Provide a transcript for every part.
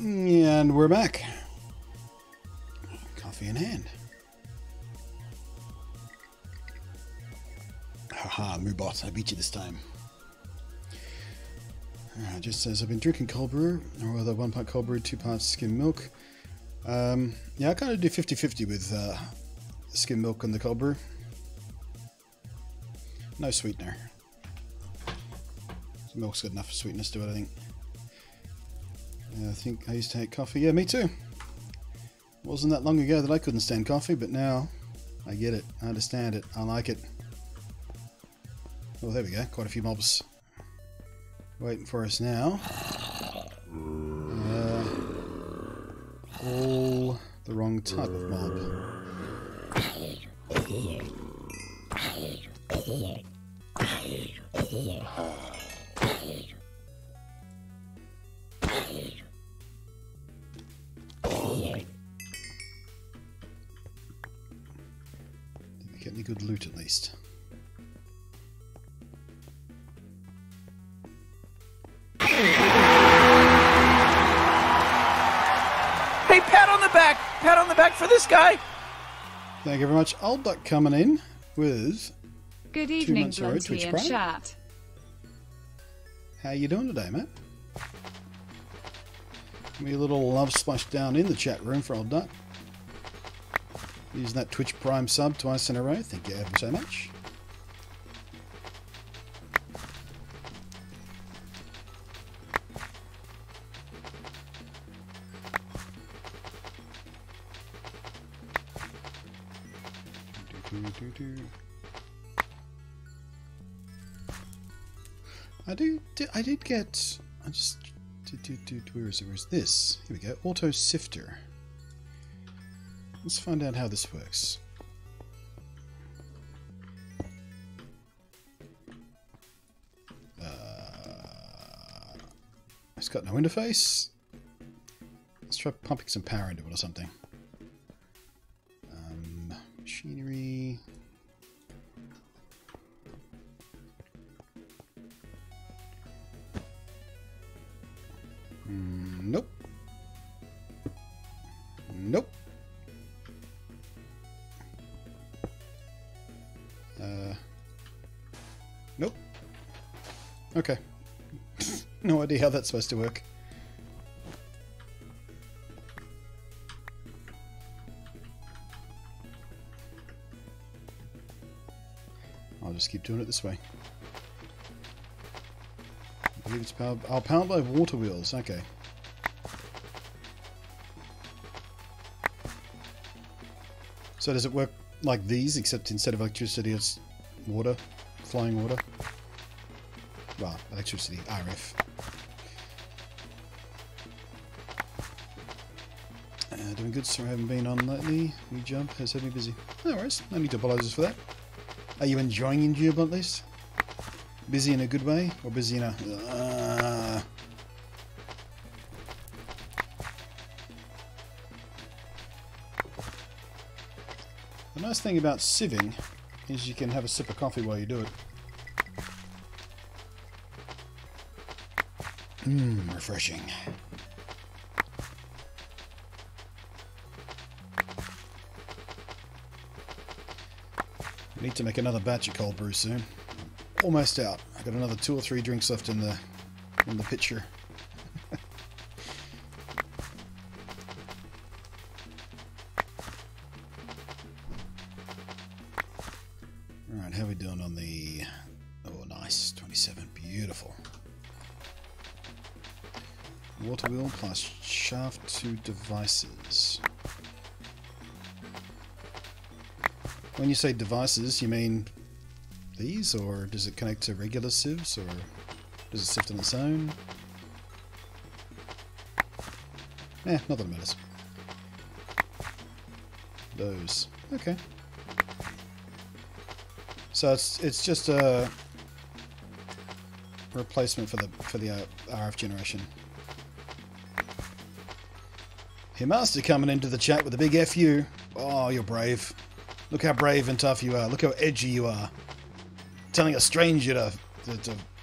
And we're back. Coffee in hand. Haha, Moobot, I beat you this time. Just says, I've been drinking cold brew, or rather 1 part cold brew, 2 parts skim milk. Yeah, I kind of do 50-50 with skim milk and the cold brew. No sweetener. Milk's got enough sweetness to it, I think. I think I used to hate coffee. Yeah, me too. Wasn't that long ago that I couldn't stand coffee, but now I get it. I understand it. I like it. Oh, there we go. Quite a few mobs waiting for us now. All the wrong type of mob. Did we get any good loot at least? Hey, pat on the back! Pat on the back for this guy! Thank you very much. Old Duck coming in with Good evening, 2 months Blunty Twitch and Prime. chat. How you doing today, mate? Give me a little love splash down in the chat room for Old Duck. Using that Twitch Prime sub twice in a row. Thank you ever so much. Where is this? Here we go. Auto Sifter. Let's find out how this works. It's got no interface. Let's try pumping some power into it or something. Machinery. Nope. Nope. Nope. Okay. No idea how that's supposed to work. I'll just keep doing it this way. I believe it's powered. Oh, powered by water wheels. Okay. So does it work like these, except instead of electricity, it's water, flying water? Well, electricity, RF. Doing good, sir. I haven't been on lately. New job has had me busy. No worries. No need to apologise for that. Are you enjoying your job at least? Busy in a good way, or busy in a... The nice thing about sieving is you can have a sip of coffee while you do it. Refreshing. I need to make another batch of cold brew soon. Almost out. I've got another 2 or 3 drinks left in the pitcher. Alright, how are we doing on the... Oh, nice. 27. Beautiful. Water wheel plus shaft to devices. When you say devices, you mean these, or does it connect to regular sieves, or does it sift on its own? Not that it matters. Those. Okay. So it's just a replacement for the RF generation. Hey, Master coming into the chat with a big FU. Oh, you're brave. Look how brave and tough you are. Look how edgy you are. Telling a stranger to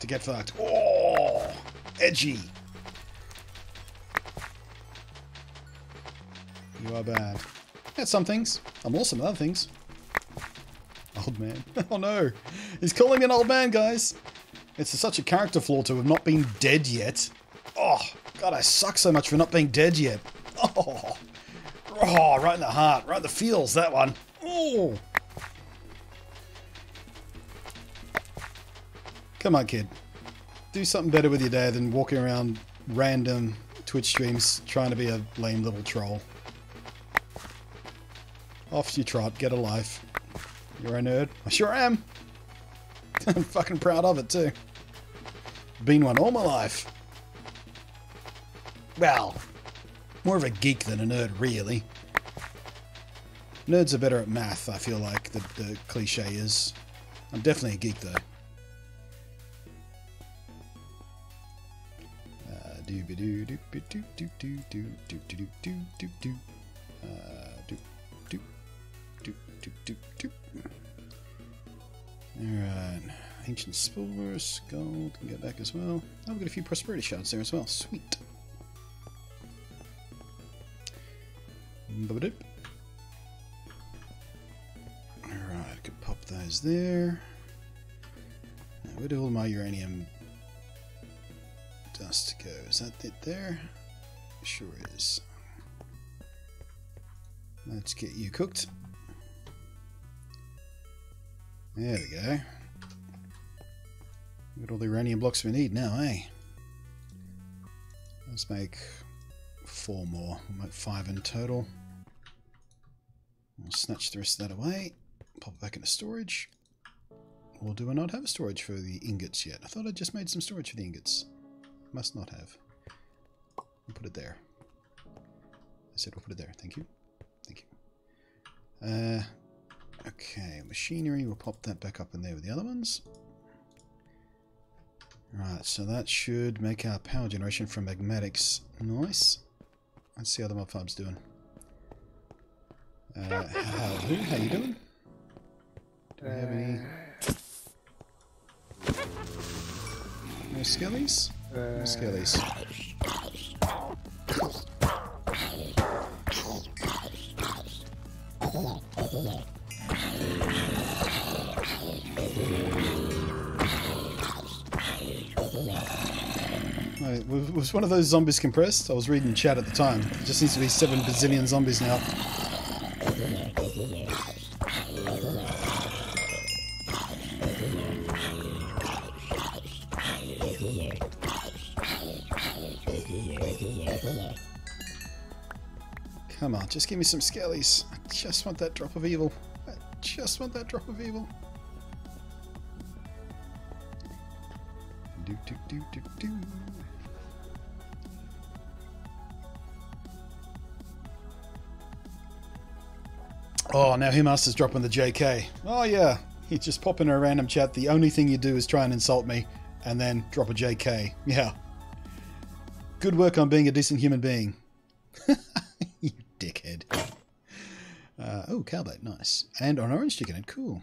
get fucked. Oh, edgy. You are bad. At some things. I'm awesome at other things. Old man. Oh no. He's calling me an old man, guys. It's such a character flaw to have not been dead yet. Oh, God, I suck so much for not being dead yet. Oh, right in the heart. Right in the feels, that one. Oh. Come on, kid. Do something better with your day than walking around random Twitch streams trying to be a lame little troll. Off you trot, get a life. You're a nerd. I sure am. I'm fucking proud of it too. Been one all my life. Well, more of a geek than a nerd, really. Nerds are better at math, I feel like the cliche is. I'm definitely a geek though. Alright, ancient spores, gold, can get back as well. Oh, we've got a few prosperity shards there as well, sweet. Alright, I could pop those there. Now, where do all my uranium dust go? Is that it there? Sure is. Let's get you cooked. There we go. We've got all the uranium blocks we need now, eh? Let's make 4 more. We'll make 5 in total. We'll snatch the rest of that away. Pop it back into storage. Or do I not have storage for the ingots yet? I thought I just made some storage for the ingots. Must not have. We'll put it there. I said we'll put it there. Thank you. Thank you. Okay, machinery. We'll pop that back up in there with the other ones. Right, so that should make our power generation from magmatics nice. Let's see how the mob farm's doing. How you doing? Do we have any... No skellies? No skellies. Right, was one of those zombies compressed? I was reading chat at the time. It just needs to be 7 bazillion zombies now. Come on, just give me some skellies. I just want that drop of evil. I just want that drop of evil. Do, do, do, do, do. Oh, now Himaster's dropping the JK. Oh yeah, you just pop in a random chat. The only thing you do is try and insult me, and then drop a JK. Yeah. Good work on being a decent human being. You dickhead. Oh, cowbait, nice. And an orange chicken head, cool.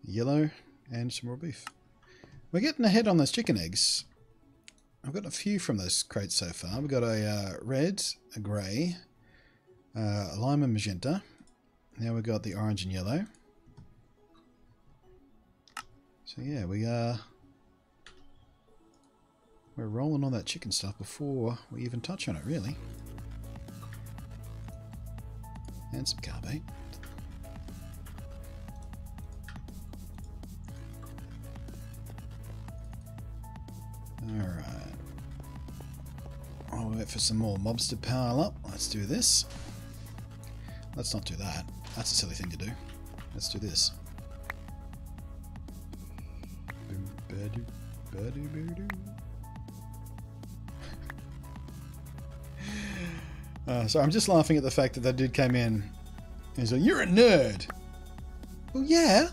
Yellow, and some raw beef. We're getting ahead on those chicken eggs. I've got a few from those crates so far. We've got a red, a grey, a lime and magenta. Now we've got the orange and yellow. So yeah, we're rolling on that chicken stuff before we even touch on it, really. And some carbate. Alright. I'll wait for some more mobs to pile up. Let's do this. Let's not do that. That's a silly thing to do. Let's do this. So I'm just laughing at the fact that that dude came in. He's like, "You're a nerd." Well, yeah.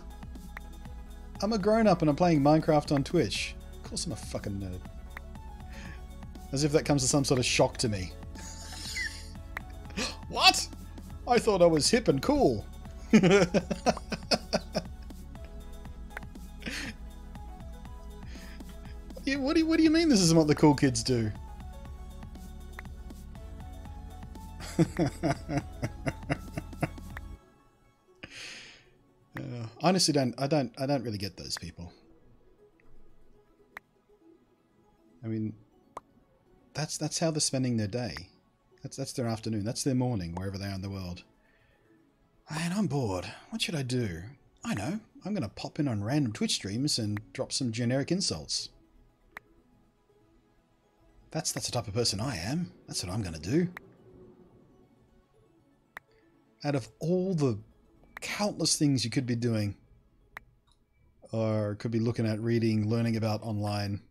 I'm a grown-up and I'm playing Minecraft on Twitch. Of course I'm a fucking nerd. As if that comes as some sort of shock to me. What? I thought I was hip and cool. Yeah, what do you mean this is what the cool kids do? Honestly, I don't really get those people. I mean, that's how they're spending their day. That's their afternoon. That's their morning, wherever they are in the world. Man, I'm bored. What should I do? I know. I'm going to pop in on random Twitch streams and drop some generic insults. That's the type of person I am. That's what I'm going to do. Out of all the countless things you could be doing, or could be looking at, reading, learning about online,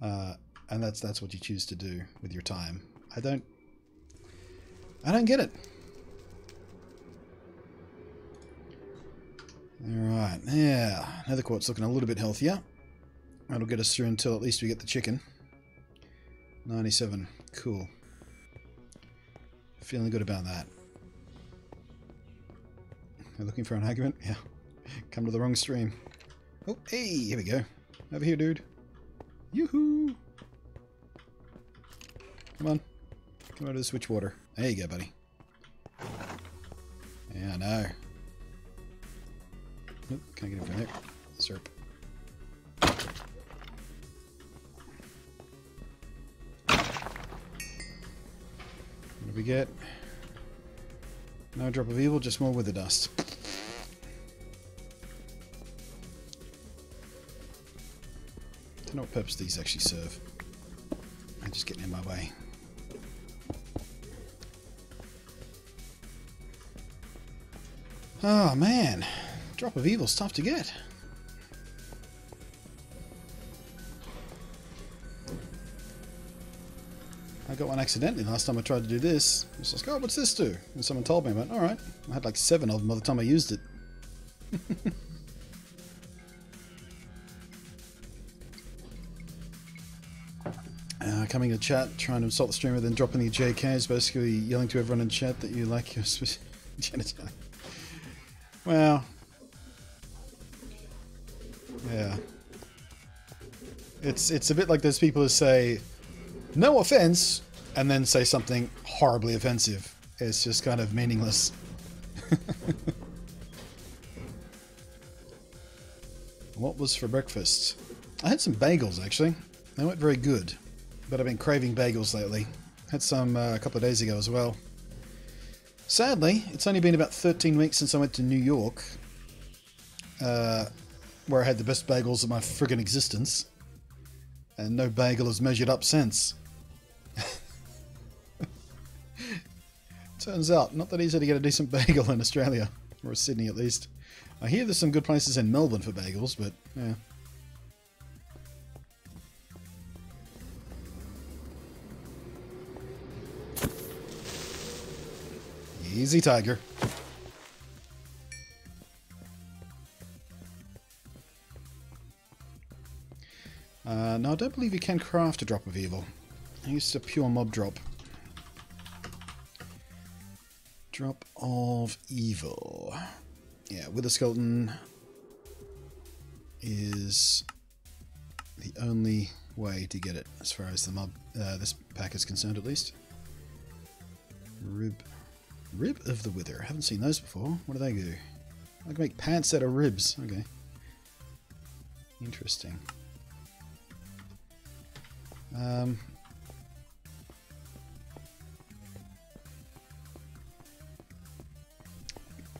and that's what you choose to do with your time. I don't get it. Alright, yeah. Nether quartz looking a little bit healthier. That'll get us through until at least we get the chicken. 97. Cool. Feeling good about that. You're looking for an argument? Yeah. Come to the wrong stream. Oh, hey, here we go. Over here, dude. Yoo-hoo! Come on. Come out of the switch water. There you go, buddy. Yeah, I know. Nope, can't get in from there. Serp. What do we get? No drop of evil, just more wither dust. Don't know what purpose these actually serve. I'm just getting in my way. Oh man, drop of evil's tough to get. I got one accidentally last time I tried to do this. I was like, oh, what's this do? And someone told me, I went, alright. I had like 7 of them by the time I used it. Coming to chat, trying to insult the streamer, then dropping the JKs, basically yelling to everyone in chat that you like your genitalia. Well, yeah. It's a bit like those people who say, no offense, and then say something horribly offensive. It's just kind of meaningless. What was for breakfast? I had some bagels, actually. They weren't very good, but I've been craving bagels lately. Had some a couple of days ago as well. Sadly, it's only been about 13 weeks since I went to New York, where I had the best bagels of my friggin' existence, and no bagel has measured up since. Turns out, not that easy to get a decent bagel in Australia, or Sydney at least. I hear there's some good places in Melbourne for bagels, but yeah. Easy, tiger. No, I don't believe you can craft a drop of evil. I used a pure mob drop. Drop of evil. Yeah, Wither Skeleton is the only way to get it, as far as the mob, this pack is concerned at least. Rib of the Wither. I haven't seen those before. What do they do? I can make pants out of ribs. Okay. Interesting.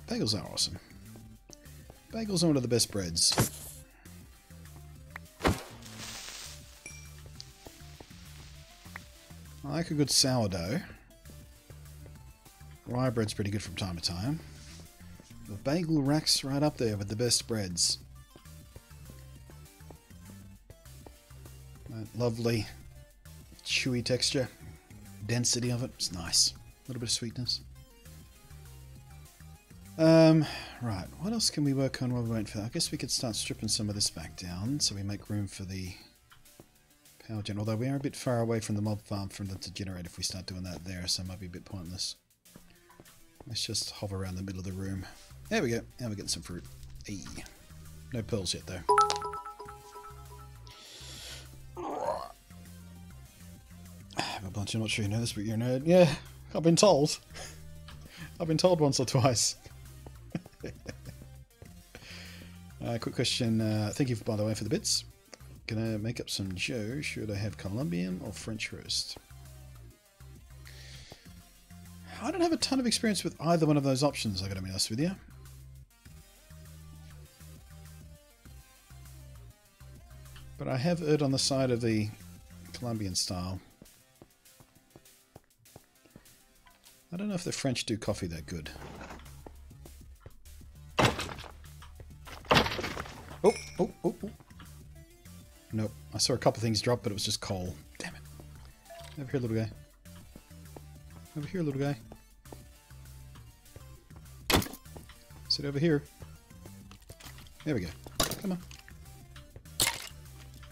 Bagels are awesome. Bagels are one of the best breads. I like a good sourdough. Rye bread's pretty good from time to time. The bagel rack's right up there with the best breads. That lovely, chewy texture, density of it, it's nice. A little bit of sweetness. Right, what else can we work on while we wait for that? I guess we could start stripping some of this back down so we make room for the power gen. Although we are a bit far away from the mob farm for them to generate if we start doing that there, so it might be a bit pointless. Let's just hover around the middle of the room. There we go. Now we're getting some fruit. Hey. No pearls yet, though. I have a bunch. I'm not sure you know this, but you're a nerd. Yeah. I've been told. I've been told once or twice. Quick question. Thank you, by the way, for the bits. Gonna make up some Joe. Should I have Colombian or French roast? I don't have a ton of experience with either one of those options, I gotta be honest with you. But I have erred on the side of the Colombian style. I don't know if the French do coffee that good. Oh, oh, oh, oh. Nope. I saw a couple things drop, but it was just coal. Damn it. Over here, little guy. Over here, little guy. Sit over here. There we go. Come on.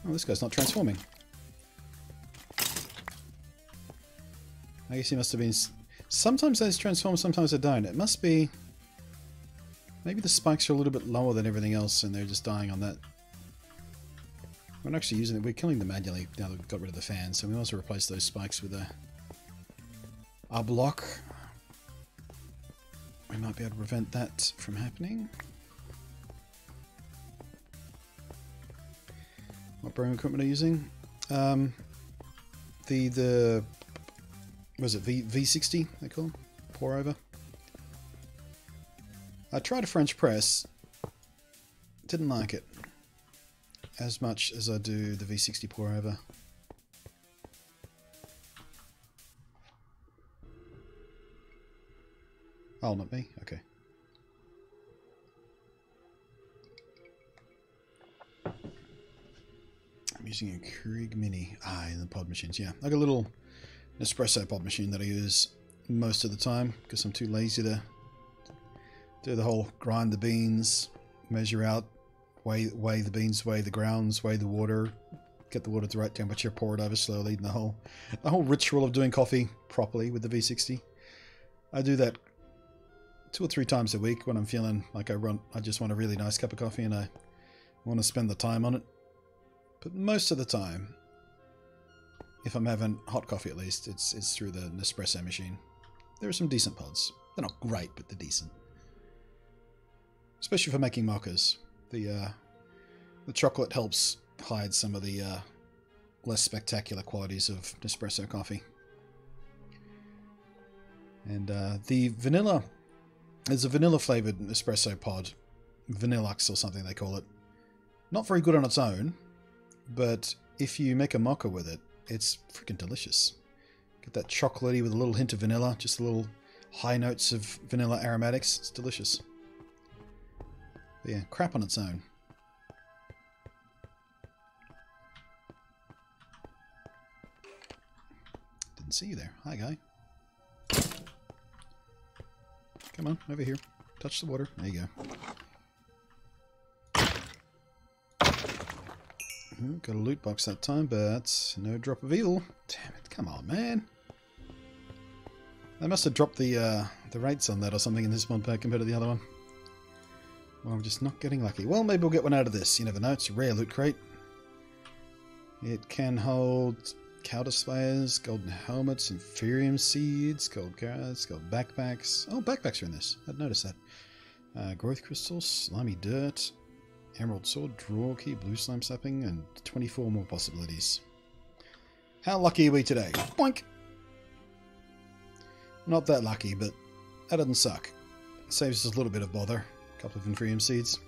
Oh, this guy's not transforming. I guess he must have been... Sometimes those transform, sometimes they don't. It must be... Maybe the spikes are a little bit lower than everything else and they're just dying on that. We're not actually using it. We're killing them manually now that we've got rid of the fan, so we might as well replace those spikes with a block. We might be able to prevent that from happening. What brewing equipment are you using? The what was it, V60 they call them? Pour over. I tried a French press. Didn't like it as much as I do the V60 pour over. Oh, not me? Okay. I'm using a Krieg Mini. In the pod machines, yeah. I got a little Nespresso pod machine that I use most of the time because I'm too lazy to do the whole grind the beans, measure out, weigh the beans, weigh the grounds, weigh the water, get the water at the right temperature, pour it over slowly, and the whole ritual of doing coffee properly with the V60. I do that 2 or 3 times a week when I'm feeling like I just want a really nice cup of coffee and I want to spend the time on it. But most of the time, if I'm having hot coffee at least, it's through the Nespresso machine. There are some decent pods. They're not great, but they're decent. Especially for making mochas. The chocolate helps hide some of the less spectacular qualities of Nespresso coffee. And the vanilla, there's a vanilla flavored Nespresso pod, Vanillux or something they call it. Not very good on its own, but if you make a mocha with it, it's freaking delicious. Get that chocolatey with a little hint of vanilla, just a little high notes of vanilla aromatics. It's delicious. But yeah, crap on its own. Didn't see you there. Hi, guy. Come on, over here. Touch the water. There you go. Got a loot box that time, but no drop of evil. Damn it, come on, man. They must have dropped the rates on that or something in this mod pack compared to the other one. Well, I'm just not getting lucky. Well, maybe we'll get one out of this. You never know, it's a rare loot crate. It can hold cow displayers, golden helmets, inferium seeds, gold carrots, gold backpacks. Oh, backpacks are in this. I'd noticed that. Growth crystals, slimy dirt, emerald sword, draw key, blue slime sapping, and 24 more possibilities. How lucky are we today? Boink! Not that lucky, but that doesn't suck. It saves us a little bit of bother. A couple of inferium seeds.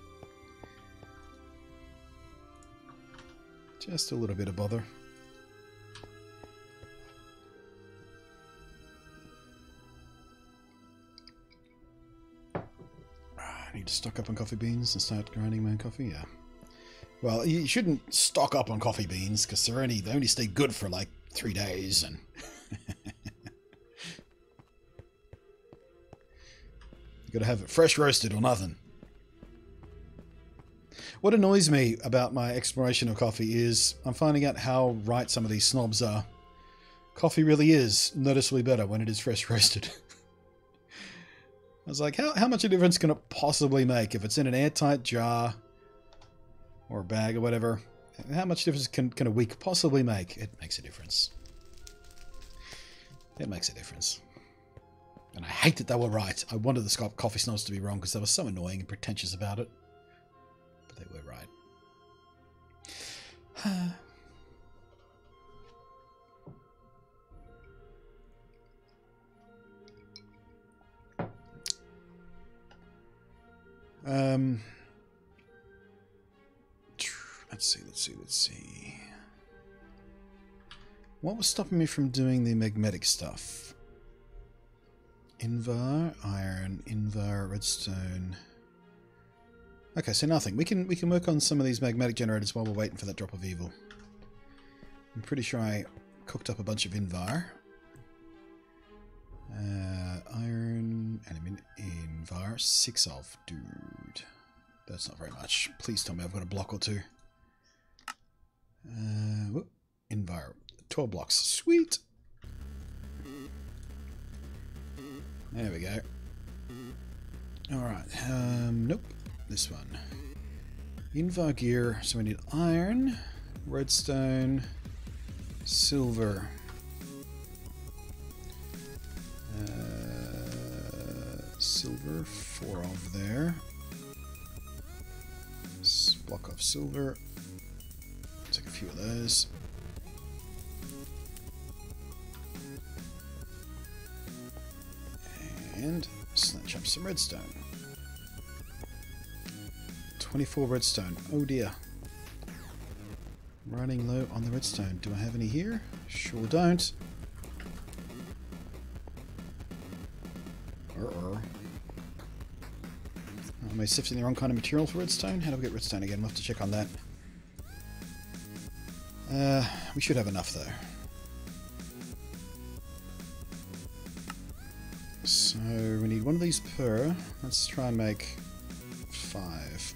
Just a little bit of bother. I need to stock up on coffee beans and start grinding my own coffee. Yeah. Well, you shouldn't stock up on coffee beans because they only stay good for like 3 days, and you got to have it fresh roasted or nothing. What annoys me about my exploration of coffee is I'm finding out how right some of these snobs are. Coffee really is noticeably better when it is fresh roasted. I was like, how much a difference can it possibly make if it's in an airtight jar or a bag or whatever? How much difference can a week possibly make? It makes a difference. It makes a difference. And I hate that they were right. I wanted the coffee snobs to be wrong because they were so annoying and pretentious about it. But they were right. Let's see. What was stopping me from doing the magnetic stuff? Invar, iron, Invar, redstone. Okay, so nothing. We can work on some of these magnetic generators while we're waiting for that drop of evil. I'm pretty sure I cooked up a bunch of Invar. Iron, and Invar, 6 of, dude. That's not very much. Please tell me I've got a block or two. Invar, 12 blocks. Sweet! There we go. Alright, nope. This one. Invar gear, so we need iron, redstone, silver. Silver, 4 of there. Block of silver. Take a few of those. And snatch up some redstone. 24 redstone. Oh dear. Running low on the redstone. Do I have any here? Sure don't. Am I sifting the wrong kind of material for redstone? How do we get redstone again? We'll have to check on that. We should have enough though. So we need one of these per. Let's try and make 5.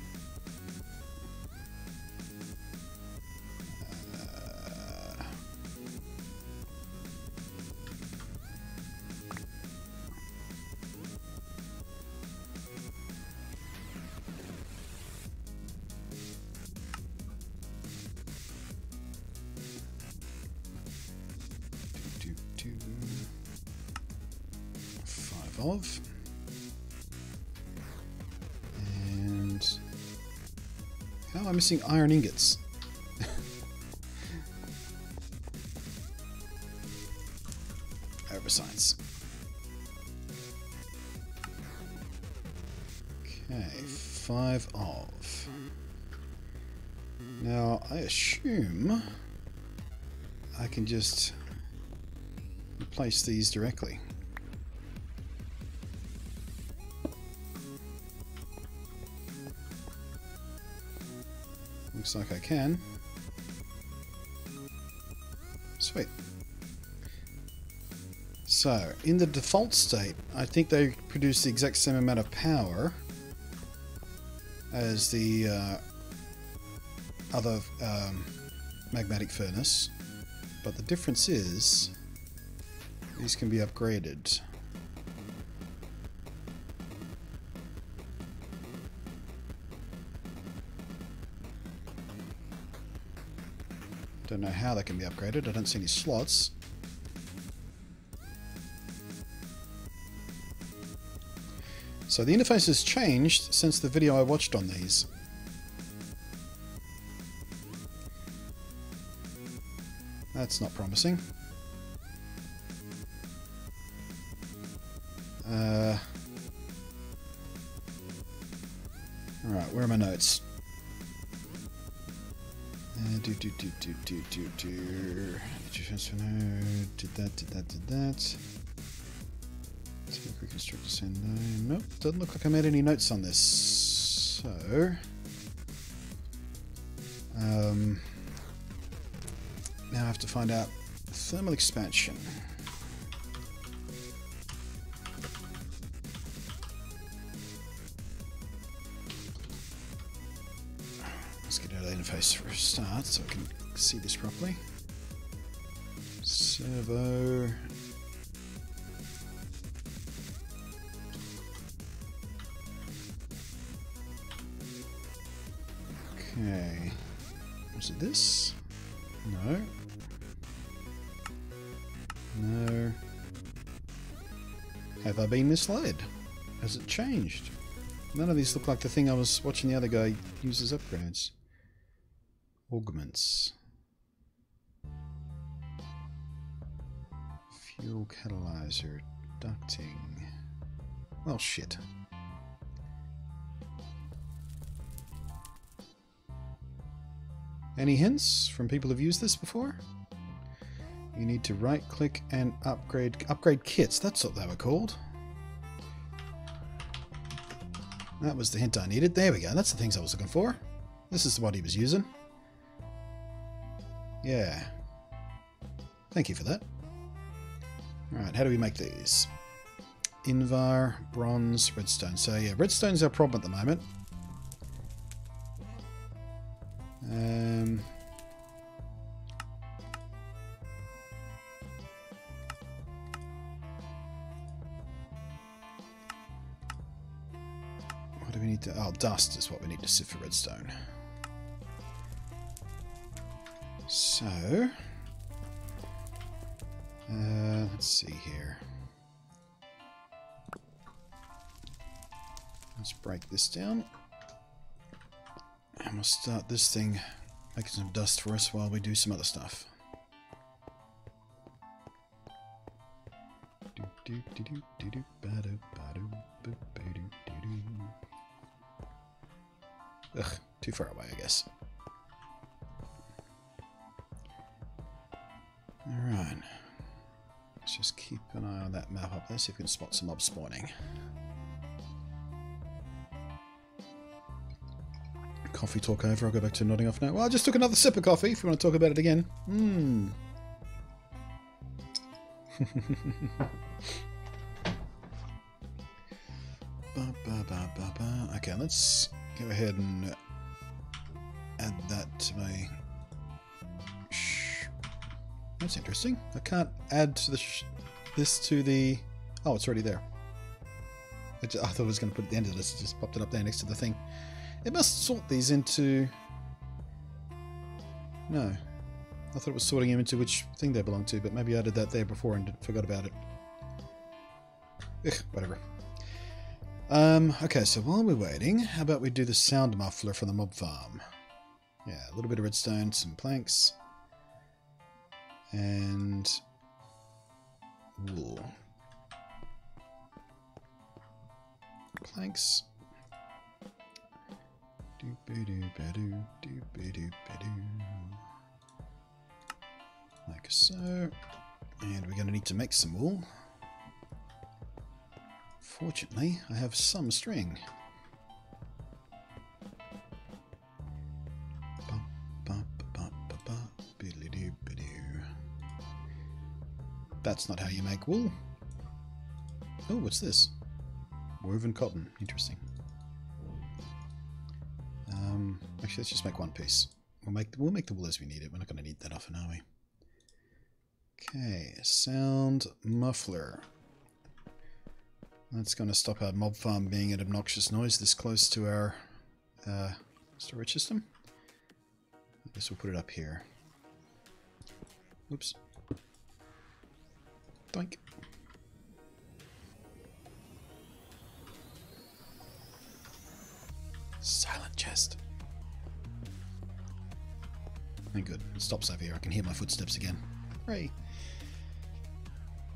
Of. And how am I missing iron ingots? Oversights. Okay, 5 of. Now I assume I can just replace these directly. Looks like I can. Sweet. So, in the default state, I think they produce the exact same amount of power as the other magmatic furnace, but the difference is these can be upgraded. Don't know how that can be upgraded. I don't see any slots. So the interface has changed since the video I watched on these. That's not promising. Alright, where are my notes? Did that. Take a quick instructor send no. Nope, doesn't look like I made any notes on this. So now I have to find out thermal expansion. Let's get out of the interface for a start so I can see this properly. Servo. Okay. Was it this? No. No. Have I been misled? Has it changed? None of these look like the thing I was watching the other guy use as upgrades. Augments. Fuel catalyzer. Ducting. Well, shit. Any hints from people who've used this before? You need to right click and upgrade kits. That's what they were called. That was the hint I needed. There we go. That's the things I was looking for. This is what he was using. Yeah. Thank you for that. Alright, how do we make these? Invar, bronze, redstone. So yeah, redstone's our problem at the moment. What do we need to... Oh, dust is what we need to sift for redstone. So... let's see here. Let's break this down. And we'll start this thing making some dust for us while we do some other stuff. Ugh, too far away, I guess. Alright. Let's just keep an eye on that map up there, see if we can spot some mobs spawning. Coffee talk over, I'll go back to nodding off now. Well, I just took another sip of coffee, if you want to talk about it again. Okay, let's go ahead and add that to my... That's interesting. I can't add to the this to the... Oh, it's already there. I thought I was going to put it at the end of this. It just popped it up there next to the thing. It must sort these into... No. I thought it was sorting them into which thing they belong to, but maybe I did that there before and forgot about it. Ugh, whatever. Okay, so while we're waiting, how about we do the sound muffler for the mob farm? Yeah, a little bit of redstone, some planks, and wool. Planks. Like so. And we're going to need to make some wool. Fortunately, I have some string. That's not how you make wool. Oh, what's this? Woven cotton. Interesting. Actually, let's just make one piece. We'll make the wool as we need it. We're not going to need that often, are we? Okay, sound muffler. That's going to stop our mob farm being an obnoxious noise this close to our storage system. I guess we'll put it up here. Oops. Doink. Silent chest. Oh, good. It stops over here. I can hear my footsteps again. Hooray.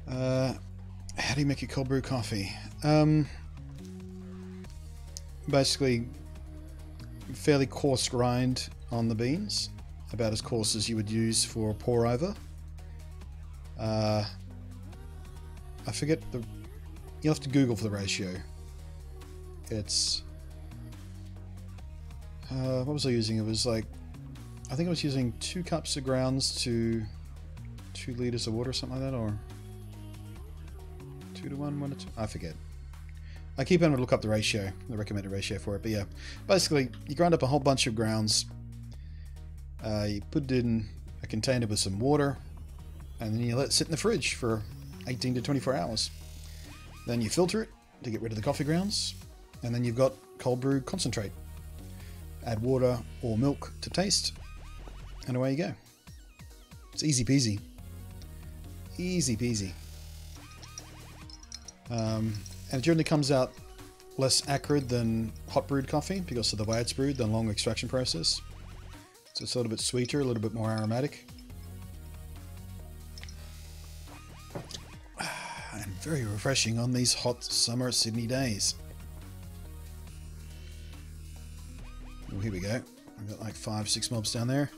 How do you make a cold brew coffee? Basically, fairly coarse grind on the beans. About as coarse as you would use for pour over. I forget the... You'll have to Google for the ratio. It's... what was I using? It was like... I think I was using 2 cups of grounds to 2 liters of water or something like that, or 2 to 1, 1 to 2. I forget. I keep having to look up the ratio, the recommended ratio for it. But yeah, basically, you grind up a whole bunch of grounds. You put it in a container with some water, and then you let it sit in the fridge for 18 to 24 hours. Then you filter it to get rid of the coffee grounds, and then you've got cold brew concentrate. Add water or milk to taste, and away you go. It's easy peasy. Easy peasy. And it generally comes out less acrid than hot brewed coffee because of the way it's brewed, the long extraction process. So it's a little bit sweeter, a little bit more aromatic. And very refreshing on these hot summer Sydney days. Oh, here we go. I've got like 5-6 mobs down there.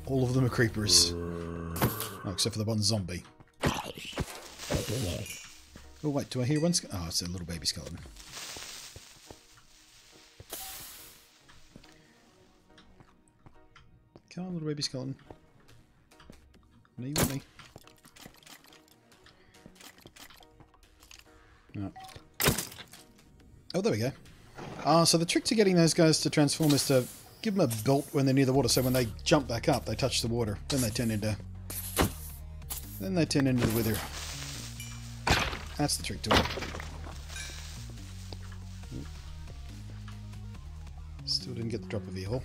All of them are creepers. Oh, except for the one zombie. Oh wait, do I hear one? Oh, it's a little baby skeleton. Come on, little baby skeleton. No, you want me. No. Oh, there we go. So the trick to getting those guys to transform is to give them a belt when they're near the water, so when they jump back up, they touch the water. Then they turn into the wither. That's the trick to it. Still didn't get the drop of evil.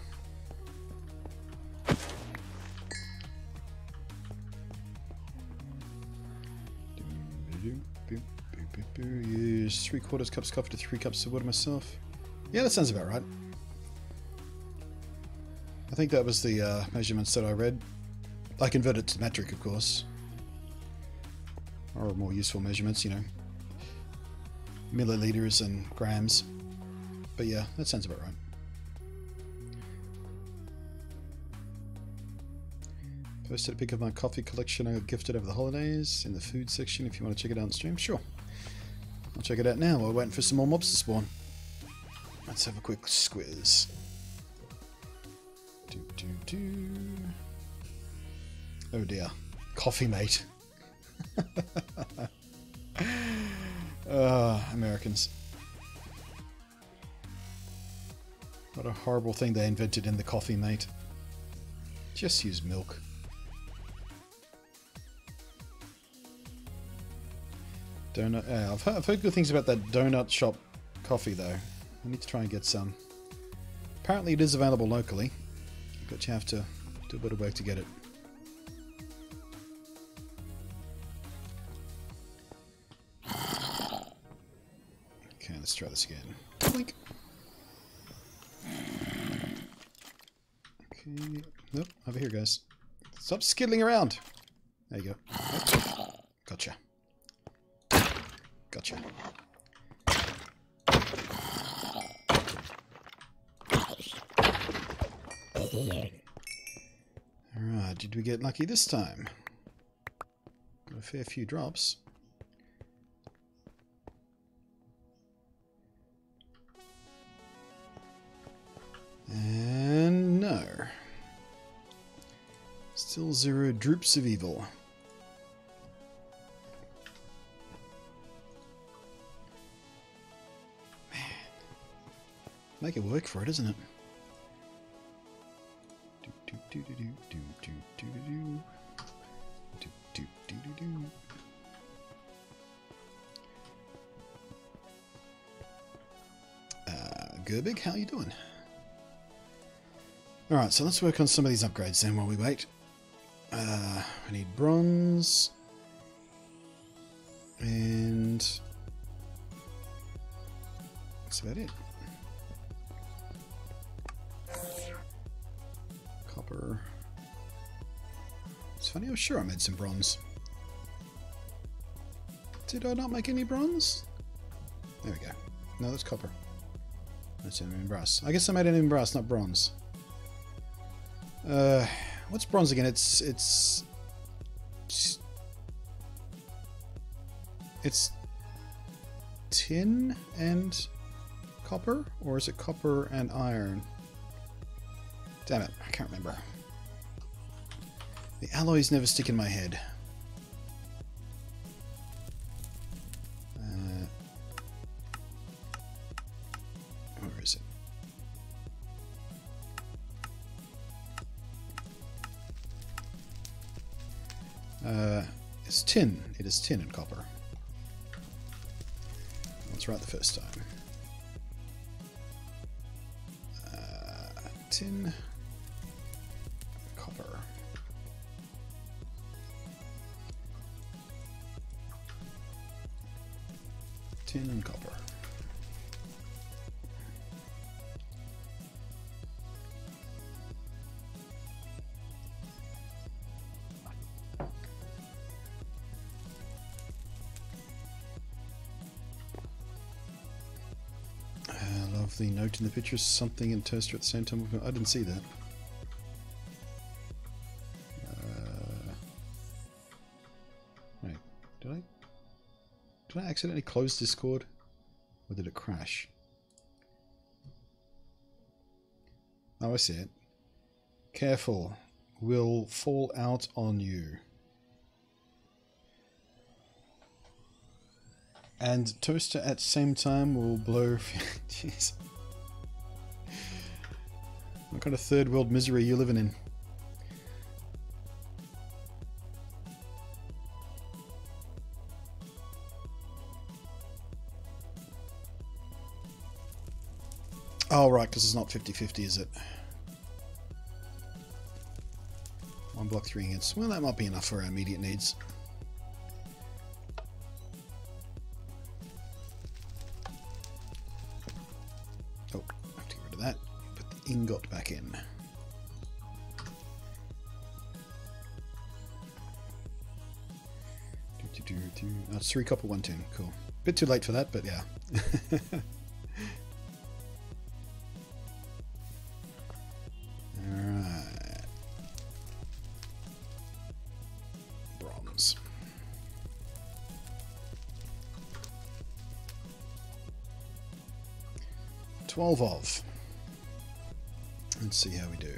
Use 3/4 cups coffee to 3 cups of water myself. Yeah, that sounds about right. I think that was the measurements that I read. I converted to metric, of course. Or more useful measurements, you know. Milliliters and grams. But yeah, that sounds about right. Posted a pic of my coffee collection I got gifted over the holidays in the food section if you want to check it out on stream. Sure. I'll check it out now while we're waiting for some more mobs to spawn. Let's have a quick squiz. Oh dear. Coffee mate. Americans. What a horrible thing they invented in the coffee mate. Just use milk. Donut. I've heard good things about that donut shop coffee though. I need to try and get some. Apparently it is available locally, but you have to do a bit of work to get it. Okay, let's try this again. Blink. Okay. Nope, over here, guys. Stop skiddling around. There you go. Yep. Gotcha. Gotcha. Alright, did we get lucky this time? Got a fair few drops. And no. Still 0 droops of evil. Man. Make it work for it, isn't it? Gerbig, how you doing? Alright, so let's work on some of these upgrades then while we wait. I need bronze. And that's about it. Copper. It's funny, I'm sure I made some bronze. Did I not make any bronze? There we go. No, that's copper. That's in brass. I guess I made it in brass, not bronze. What's bronze again? It's tin and copper? Or is it copper and iron? Damn it, I can't remember. The alloys never stick in my head. Where is it? It's tin. It is tin and copper. That's right the first time. Tin, copper. tin and copper. I love the note in the picture, something in toaster at the same time. I didn't see that. Wait, did I accidentally close Discord? Or did it crash? Oh, I see it. Careful, will fall out on you. And toaster at same time will blow. Jeez. What kind of third world misery are you living in? Oh, right, because it's not 50-50, is it? 1 block, 3 hits. Well, that might be enough for our immediate needs. Oh, I have to get rid of that. Put the ingot back in. That's 3 copper, 1 tin. Cool. Bit too late for that, but yeah. Alright. Bronze. $12 of. Let's see how we do.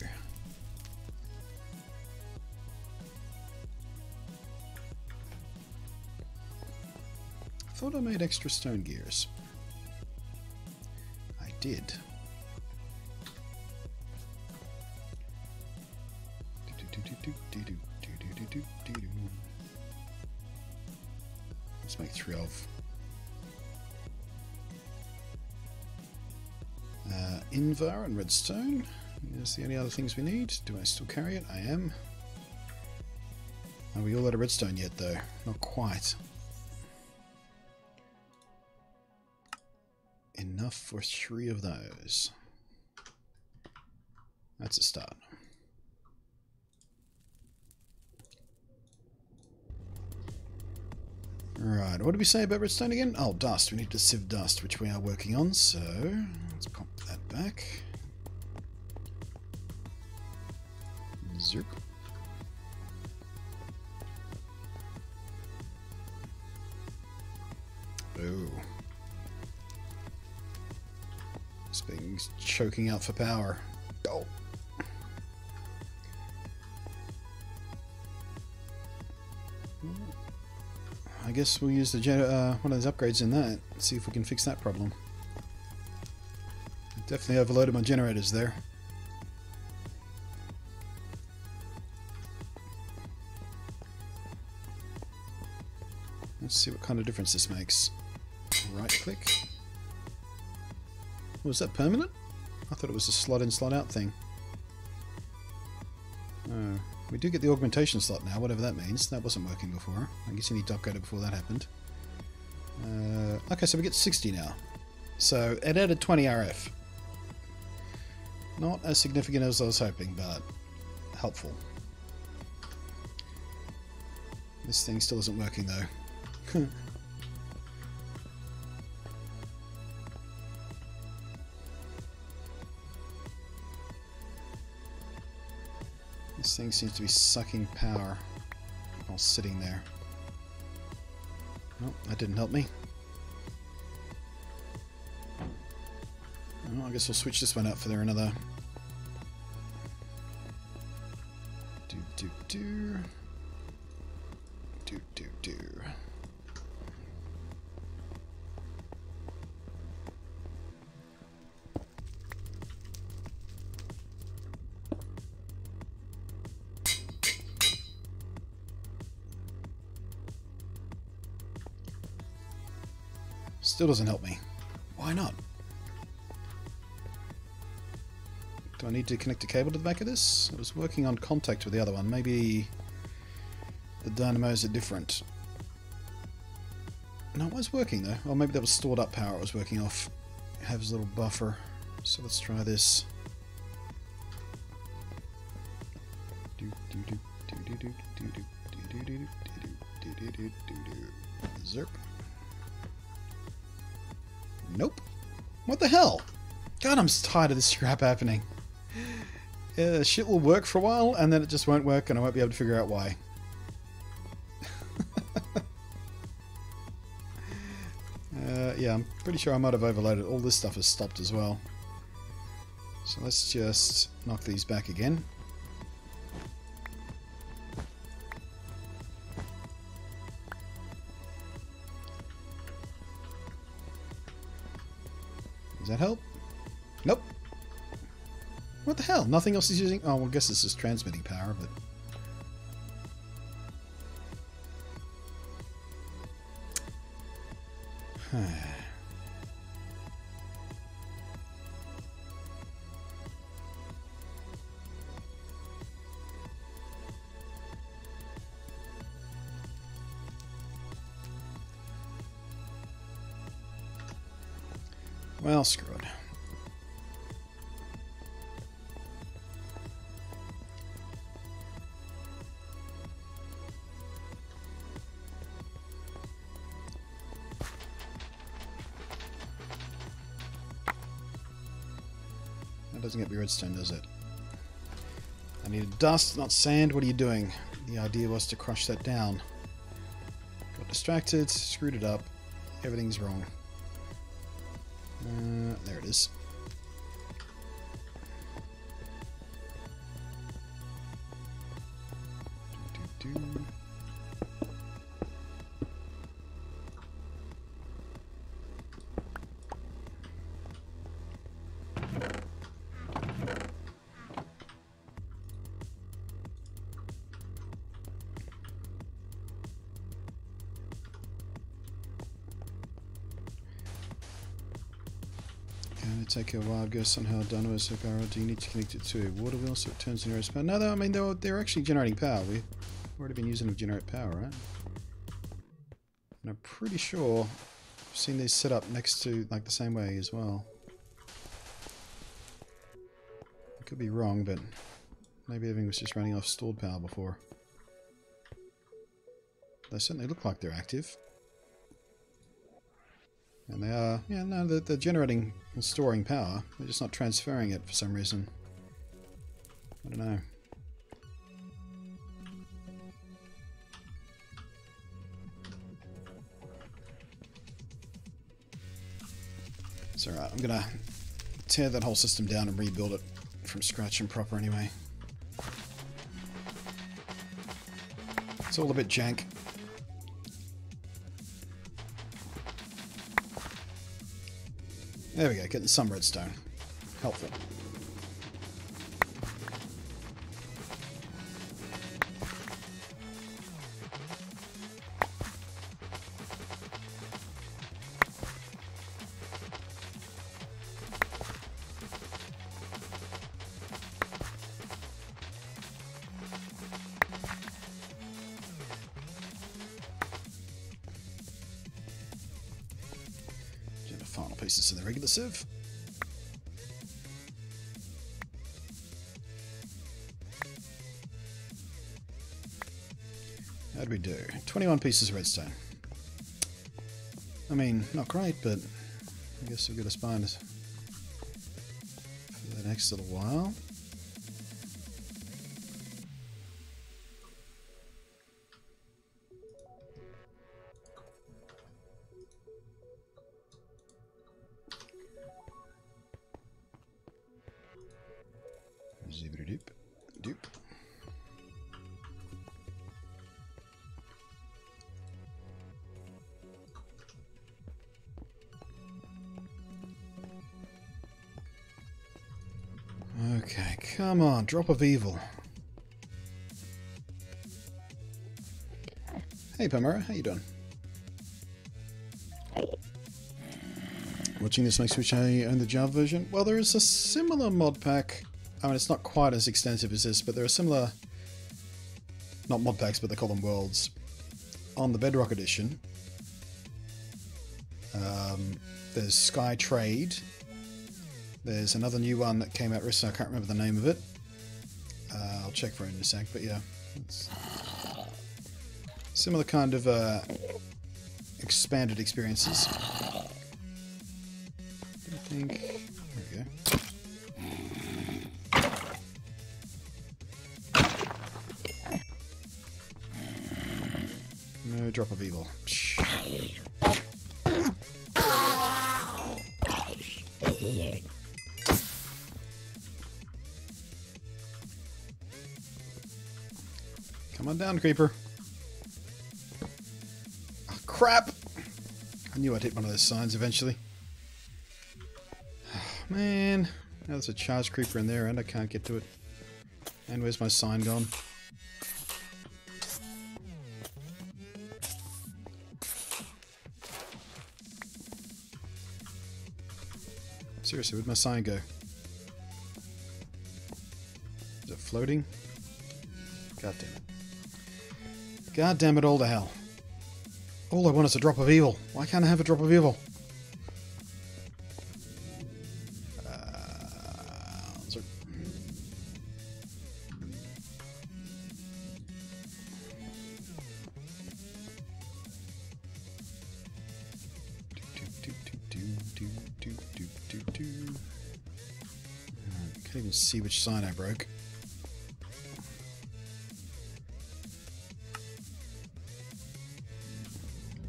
I thought I made extra stone gears. I did. Let's make 3 of. Invar and redstone. Is there any other things we need? Do I still carry it? I am. Are we all out of redstone yet though? Not quite. Enough for 3 of those. That's a start. Right, what did we say about redstone again? Oh, dust. We need to sieve dust, which we are working on, so let's pop that back. Zerp. Oh. This thing's choking out for power. Oh. I guess we'll use the one of those upgrades in that. See if we can fix that problem. Definitely overloaded my generators there. Let's see what kind of difference this makes. Right click. Was that permanent? I thought it was a slot in, slot out thing. Oh, we do get the augmentation slot now, whatever that means. That wasn't working before. I guess you need to upgrade it before that happened. Okay, so we get 60 now. So it added 20 RF. Not as significant as I was hoping, but helpful. This thing still isn't working though. This thing seems to be sucking power while sitting there. Oh, that didn't help me. Oh, I guess we'll switch this one out for another. Do. Still doesn't help me. Why not? Do I need to connect a cable to the back of this? I was working on contact with the other one. Maybe the dynamos are different. No, it was working though. Or maybe that was stored up power it was working off. It has a little buffer. So let's try this. Zerp. Nope. What the hell? God, I'm tired of this crap happening. Shit will work for a while, and then it just won't work, and I won't be able to figure out why. Yeah, I'm pretty sure I might have overloaded. All this stuff has stopped as well. So let's just knock these back again. Does that help? Nope. What the hell? Nothing else is using... Oh, well, I guess this is transmitting power, but... Well, screw it. That doesn't get me redstone, does it? I needed dust, not sand. What are you doing? The idea was to crush that down. Got distracted, screwed it up. Everything's wrong. There it is. Take a wild guess on how done was. Do you need to connect it to a water wheel so it turns into power? No, I mean they're actually generating power. We've already been using them to generate power, right? And I'm pretty sure I've seen these set up next to like the same way as well. I could be wrong, but maybe everything was just running off stored power before. They certainly look like they're active. And they are, yeah, no, they're generating and storing power. They're just not transferring it for some reason. I don't know. It's alright, I'm gonna tear that whole system down and rebuild it from scratch and proper anyway. It's all a bit jank. There we go, getting some redstone. Helpful. Final pieces in the regular sieve. How'd we do? 21 pieces of redstone. I mean, not great, but I guess we've got us by for the next little while. Doop. Okay, come on, drop of evil. Hey Pamara, how you doing? Watching this makes me wish I own the Java version. Well, there is a similar mod pack. I mean, it's not quite as extensive as this, but there are similar, not mod packs, but they call them worlds, on the Bedrock edition. There's Sky Trade. There's another new one that came out recently. I can't remember the name of it. I'll check for it in a sec, but yeah. It's similar kind of expanded experiences. I think... There we go. No drop of evil. Come on down, creeper. Oh, crap! I knew I'd hit one of those signs eventually. Oh, man. Now there's a charged creeper in there and I can't get to it. And where's my sign gone? Seriously, where'd my sign go? Is it floating? God damn it. God damn it all to hell. All I want is a drop of evil. Why can't I have a drop of evil? Can't even see which sign I broke.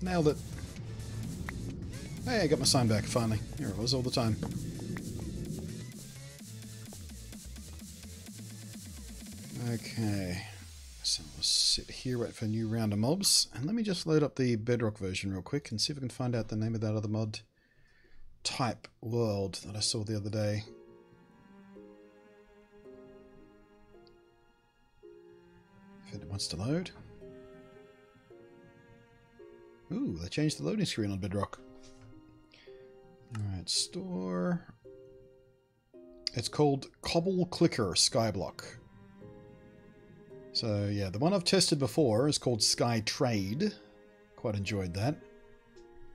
Nailed it. Hey, I got my sign back, finally. Here it was all the time. Okay. So we'll sit here, wait for a new round of mobs. And let me just load up the Bedrock version real quick and see if I can find out the name of that other mod. Type World that I saw the other day. If it wants to load. Ooh, they changed the loading screen on Bedrock. Alright, store. It's called Cobble Clicker SkyBlock. So yeah, the one I've tested before is called Sky Trade. Quite enjoyed that.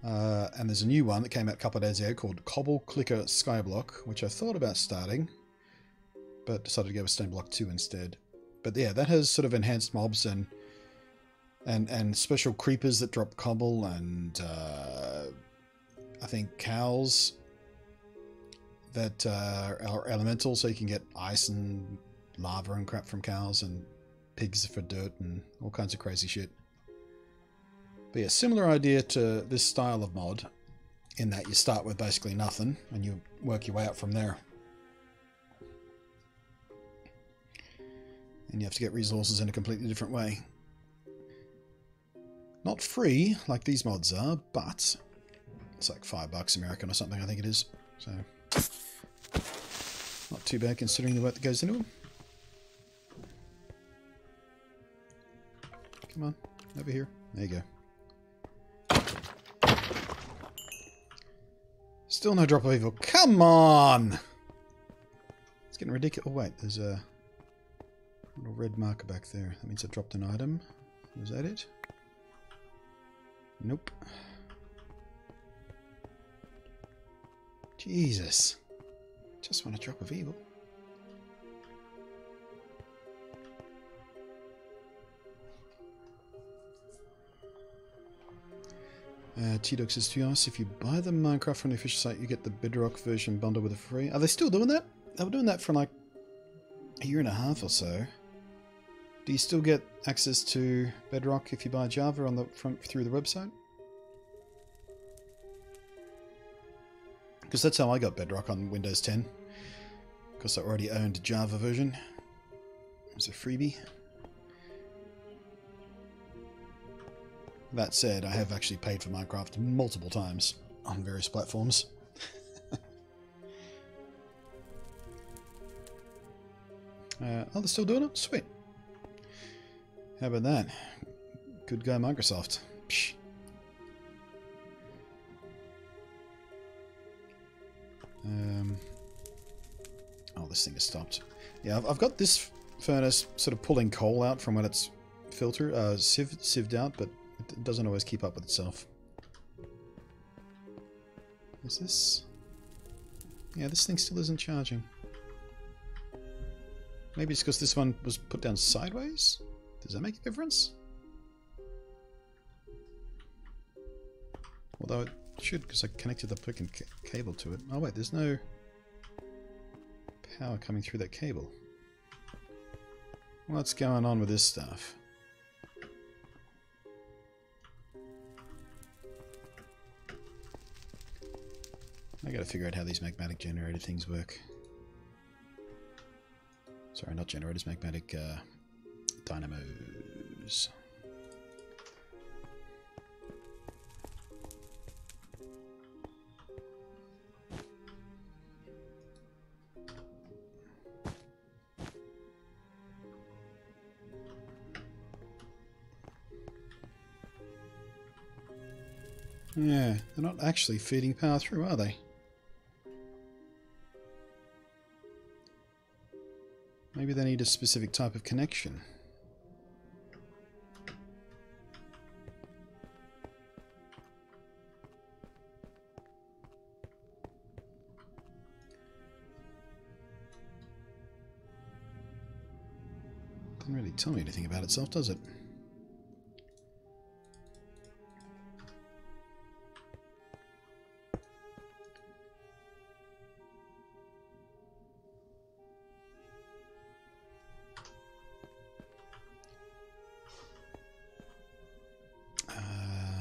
And there's a new one that came out a couple of days ago called Cobble Clicker SkyBlock, which I thought about starting, but decided to go with StoneBlock 2 instead. But yeah, that has sort of enhanced mobs and special creepers that drop cobble and I think cows that are elemental, so you can get ice and lava and crap from cows, and pigs for dirt and all kinds of crazy shit. But yeah, similar idea to this style of mod, in that you start with basically nothing and you work your way up from there. And you have to get resources in a completely different way. Not free, like these mods are, but it's like $5 American or something, I think it is. So, not too bad considering the work that goes into them. Come on, over here. There you go. Still no drop of evil. Come on! It's getting ridiculous. Oh wait, there's a little red marker back there. That means I dropped an item. Was that it? Nope. Jesus. Just want a drop of evil. T-Dog says, to be honest, if you buy the Minecraft from the official site, you get the Bedrock version bundle with a free. Are they still doing that? They were doing that for like a year and a half or so. Do you still get access to Bedrock if you buy Java on the front through the website? Because that's how I got Bedrock on Windows 10. Because I already owned a Java version. It was a freebie. That said, I have actually paid for Minecraft multiple times on various platforms. Oh, they're still doing it? Sweet. How about that? Good guy, Microsoft. Psh. Oh, this thing has stopped. Yeah, I've got this furnace sort of pulling coal out from when it's sieved out, but it doesn't always keep up with itself. Is this... Yeah, this thing still isn't charging. Maybe it's because this one was put down sideways? Does that make a difference? Although it should, because I connected the freaking cable to it. Oh wait, there's no power coming through that cable. What's going on with this stuff? I gotta figure out how these magmatic generator things work. Sorry, not generators, magmatic dynamos. Yeah, they're not actually feeding power through, are they? Maybe they need a specific type of connection. Doesn't really tell me anything about itself, does it?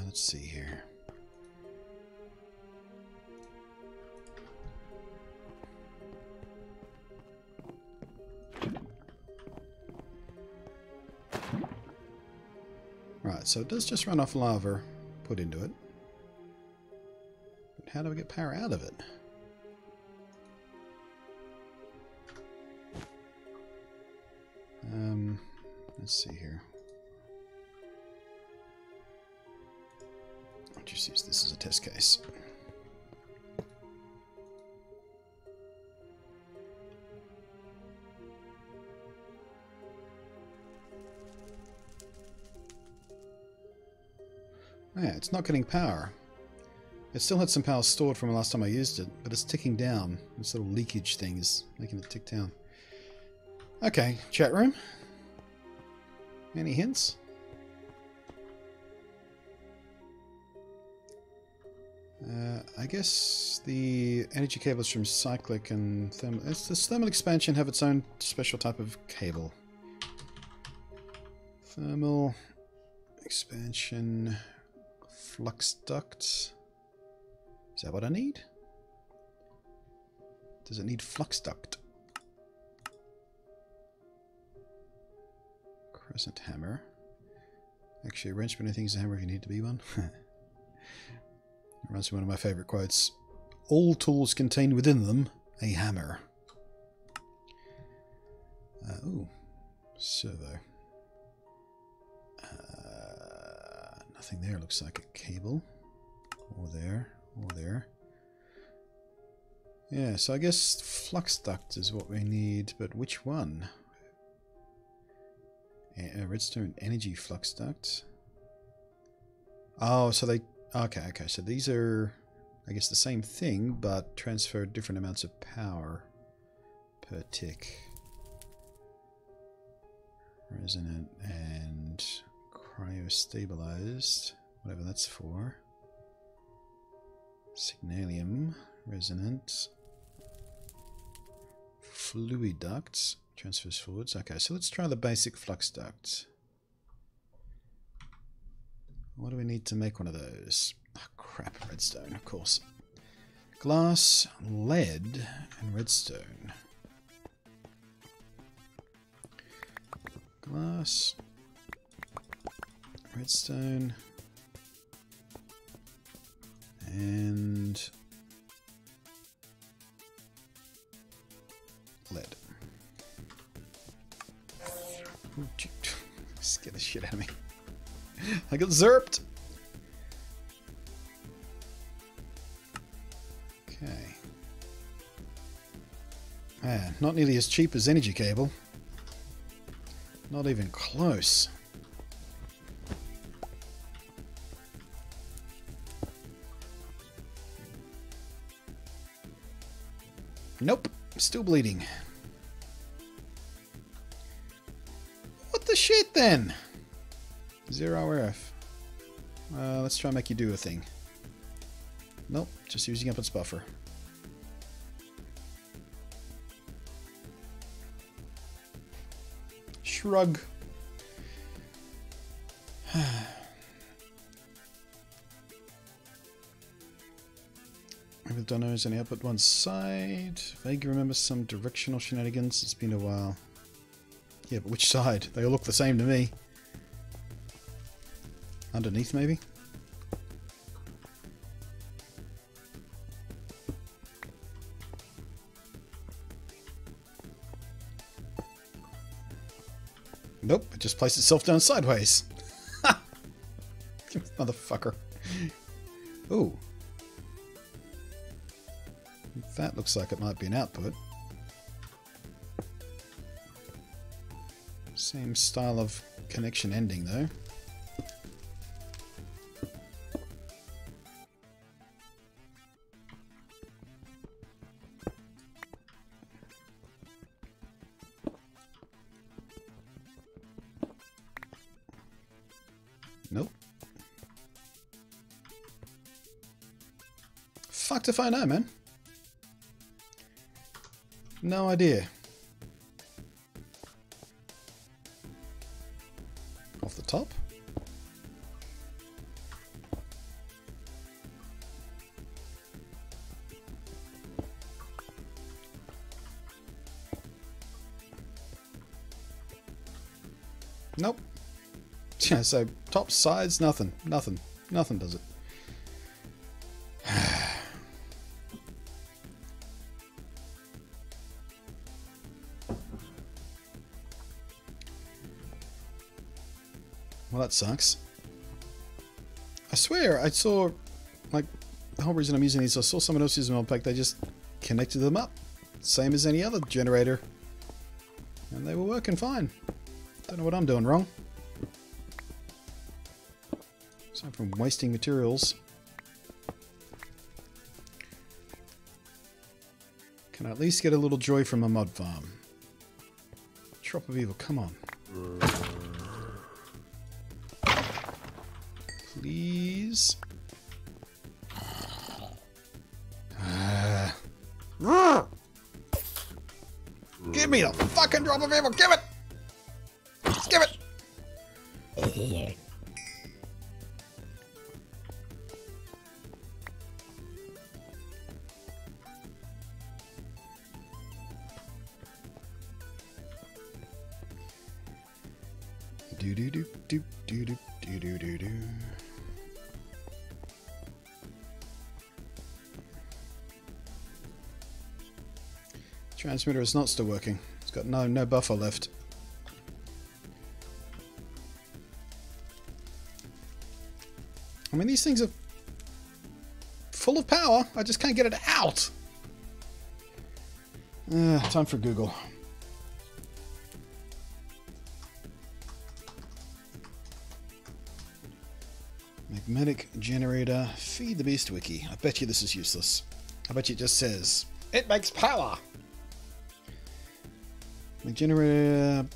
Let's see here. Right, so it does just run off lava put into it. But how do we get power out of it? Let's see here. I'll just use this as a test case. Yeah, it's not getting power. It still had some power stored from the last time I used it, but it's ticking down. This little leakage thing is making it tick down. Okay, chat room. Any hints? I guess the energy cables from cyclic and thermal... Does thermal expansion have its own special type of cable? Thermal expansion flux duct. Is that what I need? Does it need flux duct? Crescent hammer. Actually, a wrench but anything is a hammer if you need to be one. Reminds me of one of my favourite quotes. All tools contain within them a hammer. Ooh, servo. Nothing there. Looks like a cable. Or there. Or there. Yeah, so I guess flux duct is what we need, but which one? Redstone energy flux duct. Oh, so they... Okay, so these are, I guess, the same thing, but transfer different amounts of power per tick. Resonant and cryostabilized, whatever that's for. Signalium, resonant. Fluid ducts, transfers forwards. Okay, so let's try the basic flux duct. What do we need to make one of those? Oh, crap, redstone, of course. Glass, lead, and redstone. Glass, redstone, and lead. Ooh, scare the shit out of me. I got zerped! Okay. Man, not nearly as cheap as energy cable. Not even close. Nope. Still bleeding. What the shit then? 0 RF. Let's try and make you do a thing. Nope. Just using up its buffer. Shrug. Maybe the dono is only up at one side. Vaguely remember some directional shenanigans. It's been a while. Yeah, but which side? They all look the same to me. Underneath, maybe? Nope, it just placed itself down sideways. Motherfucker. Ooh. That looks like it might be an output. Same style of connection ending, though. Nope. Fucked if I know, man. No idea. Off the top? Nope. Yeah, so top, sides, nothing. Nothing. Nothing does it. Well, that sucks. I swear, I saw, like, the whole reason I'm using these, I saw someone else use a modpack, they just connected them up. Same as any other generator. And they were working fine. Don't know what I'm doing wrong. Aside from wasting materials. Can I at least get a little joy from a mod farm? Trop of evil, come on. Please. Give me the fucking drop of evil. Give it. Just give it. Do do do do do do do do do do. Transmitter is not still working. It's got no buffer left. I mean, these things are full of power. I just can't get it out. Time for Google. Magnetic generator. Feed the beast wiki. I bet you this is useless. I bet you it just says, it makes power. The generator.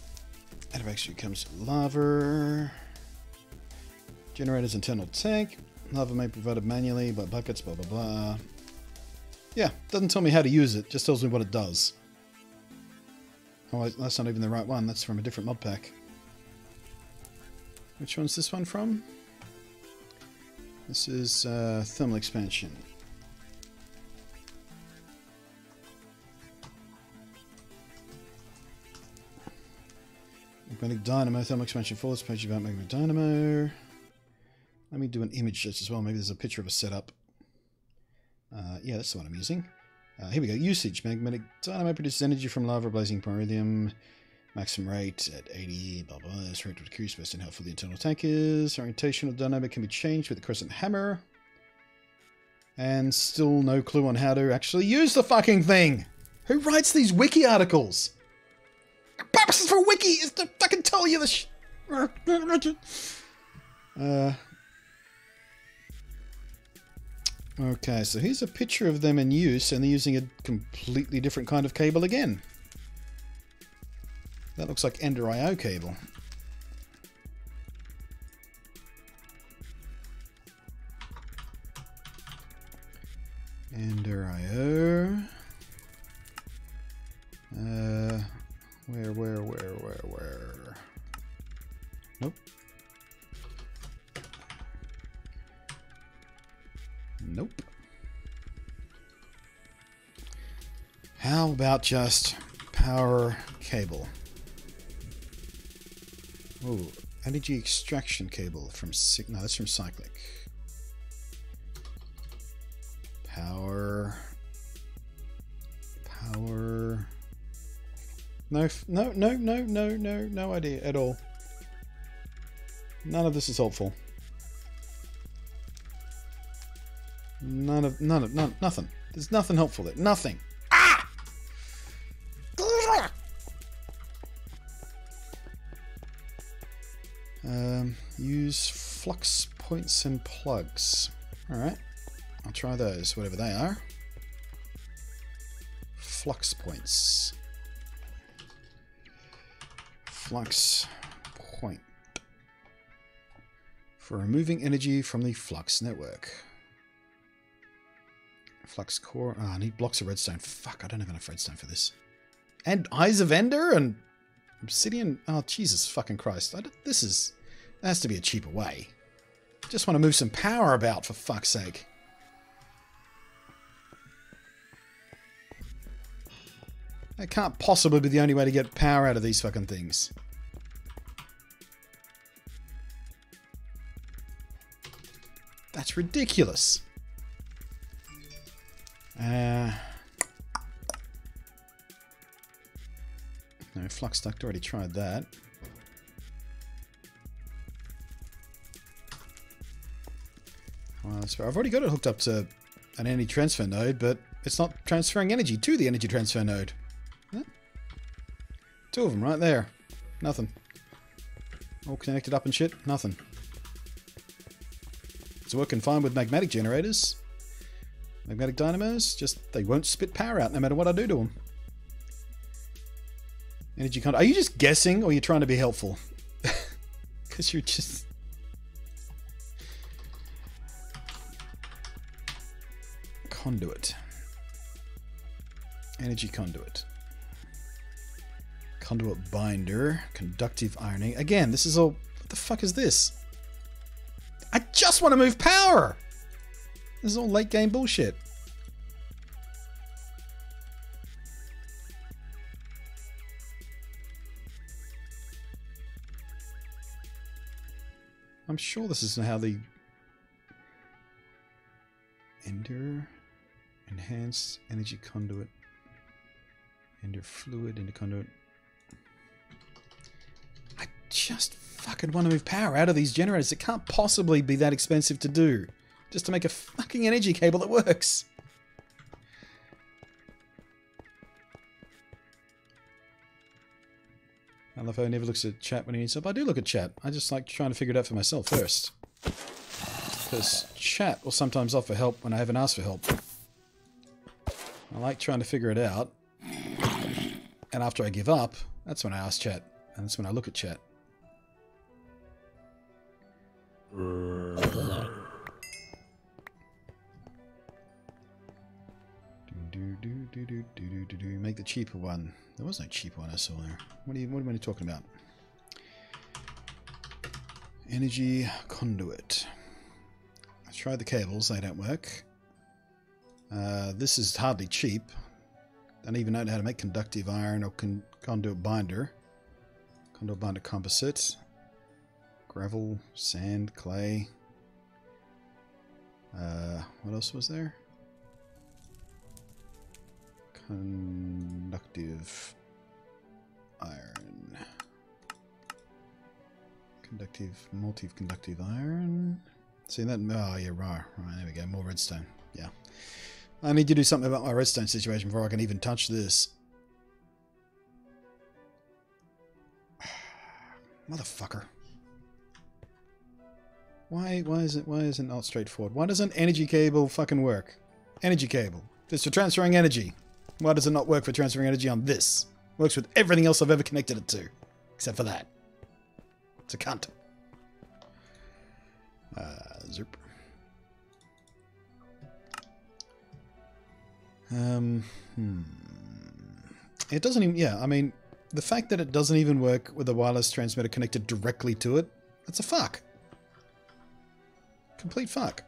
Out of actually comes lava. Generator's internal tank. Lava may be provided manually by buckets, blah blah blah. Yeah, doesn't tell me how to use it, just tells me what it does. Oh, that's not even the right one, that's from a different mod pack. Which one's this one from? This is thermal expansion. Magnetic dynamo, thermal expansion 4. Let's page about magnetic dynamo. Let me do an image just as well. Maybe there's a picture of a setup. Yeah, that's the one I'm using. Here we go. Usage. Magnetic dynamo produces energy from lava, blazing pyrrhodium. Maximum rate at 80. Blah blah. This rate would decrease based on how full the internal tank is. Orientation of dynamo can be changed with the crescent hammer. And still no clue on how to actually use the fucking thing. Who writes these wiki articles? The purpose for wiki is to fucking tell you the Okay, so here's a picture of them in use, and they're using a completely different kind of cable again. That looks like Ender IO cable. Ender IO. Where? Nope. Nope. How about just power cable? Oh, energy extraction cable from no, that's from Cyclic. Power. No idea at all. None of this is helpful. Nothing. There's nothing helpful there. Nothing. Ah! Use flux points and plugs. Alright. I'll try those, whatever they are. Flux points. Flux point. For removing energy from the flux network. Flux core. Oh, I need blocks of redstone. Fuck, I don't have enough redstone for this. And Eyes of Ender and Obsidian. Oh, Jesus fucking Christ. This is... There has to be a cheaper way. Just want to move some power about, for fuck's sake. That can't possibly be the only way to get power out of these fucking things. That's ridiculous. No, flux duct, already tried that. Well, I've already got it hooked up to an energy transfer node, but it's not transferring energy to the energy transfer node. Huh? Two of them right there. Nothing. All connected up and shit. Nothing. It's working fine with magmatic generators. Magmatic dynamos, just they won't spit power out no matter what I do to them. Energy conduit. Are you just guessing or are you trying to be helpful? Because you're just... Conduit. Energy conduit. Conduit binder. Conductive ironing. Again, this is all... What the fuck is this? I just want to move power! This is all late game bullshit. I'm sure this is how the Ender enhanced energy conduit, Ender fluid, Ender conduit. I just fucking want to move power out of these generators. It can't possibly be that expensive to do. Just to make a fucking energy cable that works. I love how he never looks at chat when he needs help. I do look at chat. I just like trying to figure it out for myself first. Because chat will sometimes offer help when I haven't asked for help. I like trying to figure it out. And after I give up, that's when I ask chat. And that's when I look at chat. Make the cheaper one. There was no cheaper one I saw there. What are you talking about? Energy conduit. I tried the cables, they don't work. This is hardly cheap. Don't even know how to make conductive iron or conduit binder. Conduit binder composite. Gravel, sand, clay. What else was there? Conductive iron. Multi-conductive iron. See that? Oh, yeah, right. There we go. More redstone. Yeah. I need to do something about my redstone situation before I can even touch this. Motherfucker. Why is it not straightforward? Why doesn't energy cable fucking work? Energy cable. It's for transferring energy. Why does it not work for transferring energy on this? Works with everything else I've ever connected it to. Except for that. It's a cunt. Zerp. It doesn't even... Yeah, I mean, the fact that it doesn't even work with a wireless transmitter connected directly to it, that's a fuck. Complete fuck.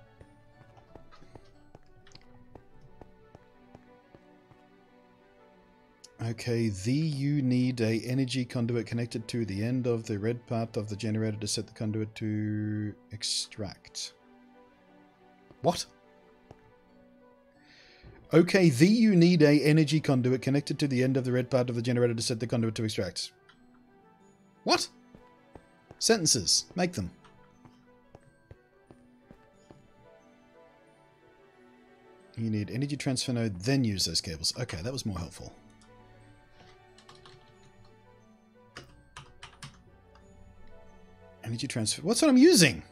Okay, you need a energy conduit connected to the end of the red part of the generator to set the conduit to extract. What? Okay, you need a energy conduit connected to the end of the red part of the generator to set the conduit to extract. What? Sentences. Make them. You need energy transfer node, then use those cables. Okay, that was more helpful. Energy transfer. What's what I'm using?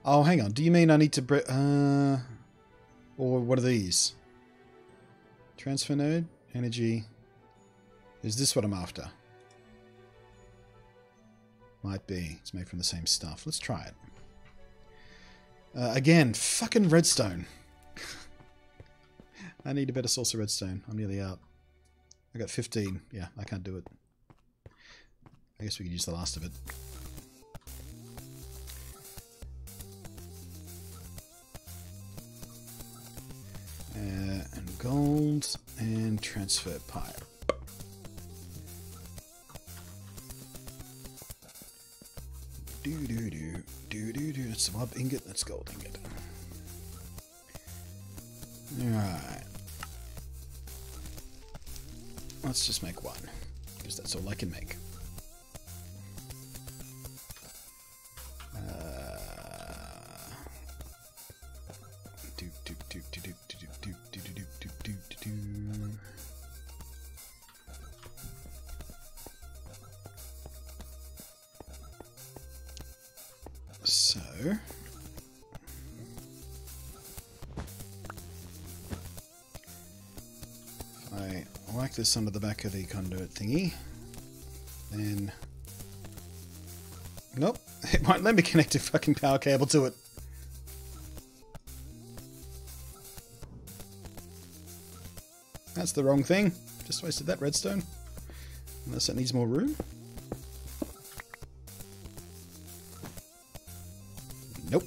Oh, hang on. Do you mean I need to... or what are these? Transfer node? Energy. Is this what I'm after? Might be. It's made from the same stuff. Let's try it. Again, fucking redstone. I need a better source of redstone. I'm nearly out. I got 15. Yeah, I can't do it. I guess we could use the last of it. And gold and transfer pipe. Do. That's mob ingot. That's gold ingot. Alright. Let's just make one, because that's all I can make. So if I whack this under the back of the conduit thingy, then nope, it won't let me connect a fucking power cable to it. That's the wrong thing. Just wasted that redstone. Unless it needs more room. Nope.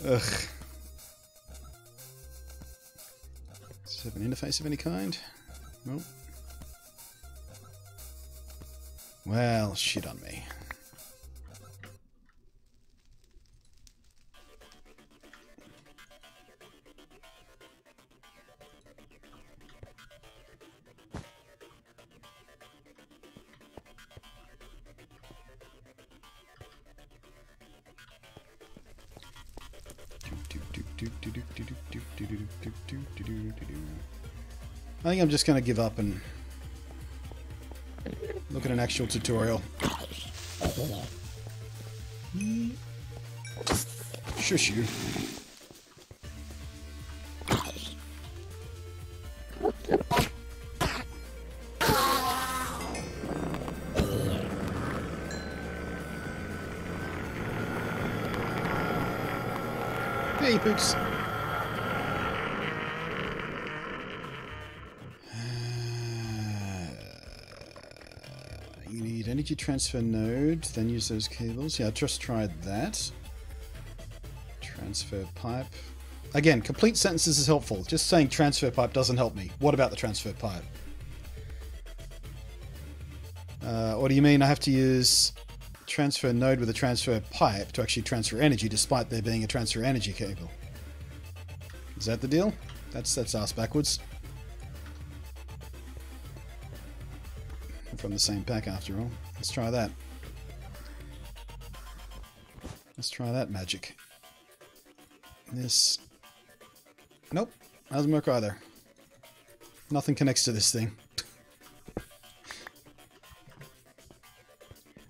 Ugh. Does it have an interface of any kind? Nope. Well, shit on me. I think I'm just going to give up and look at an actual tutorial. Shush you. Hey, Pooks. You need energy transfer node, then use those cables. Yeah, I just tried that. Transfer pipe. Again, complete sentences is helpful. Just saying transfer pipe doesn't help me. What about the transfer pipe? Or do you mean I have to use transfer node with a transfer pipe to actually transfer energy despite there being a transfer energy cable? Is that the deal? That's ass backwards. From the same pack after all. Let's try that. Let's try that magic. This... Nope. Doesn't work either. Nothing connects to this thing.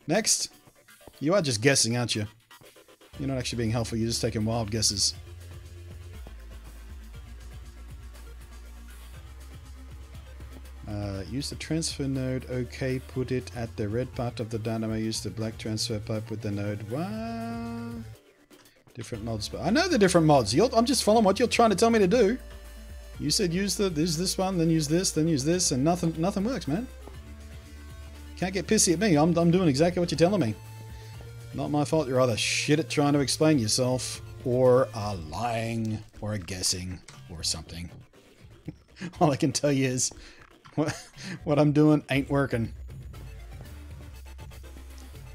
Next. You are just guessing, aren't you? You're not actually being helpful. You're just taking wild guesses. Use the transfer node. Okay, put it at the red part of the dynamo. Use the black transfer pipe with the node. What? Different mods. But I know the different mods. I'm just following what you're trying to tell me to do. You said use this one, then use this, and nothing works, man. Can't get pissy at me. I'm doing exactly what you're telling me. Not my fault. You're either shit at trying to explain yourself, or are lying, or are guessing, or something. All I can tell you is what I'm doing ain't working.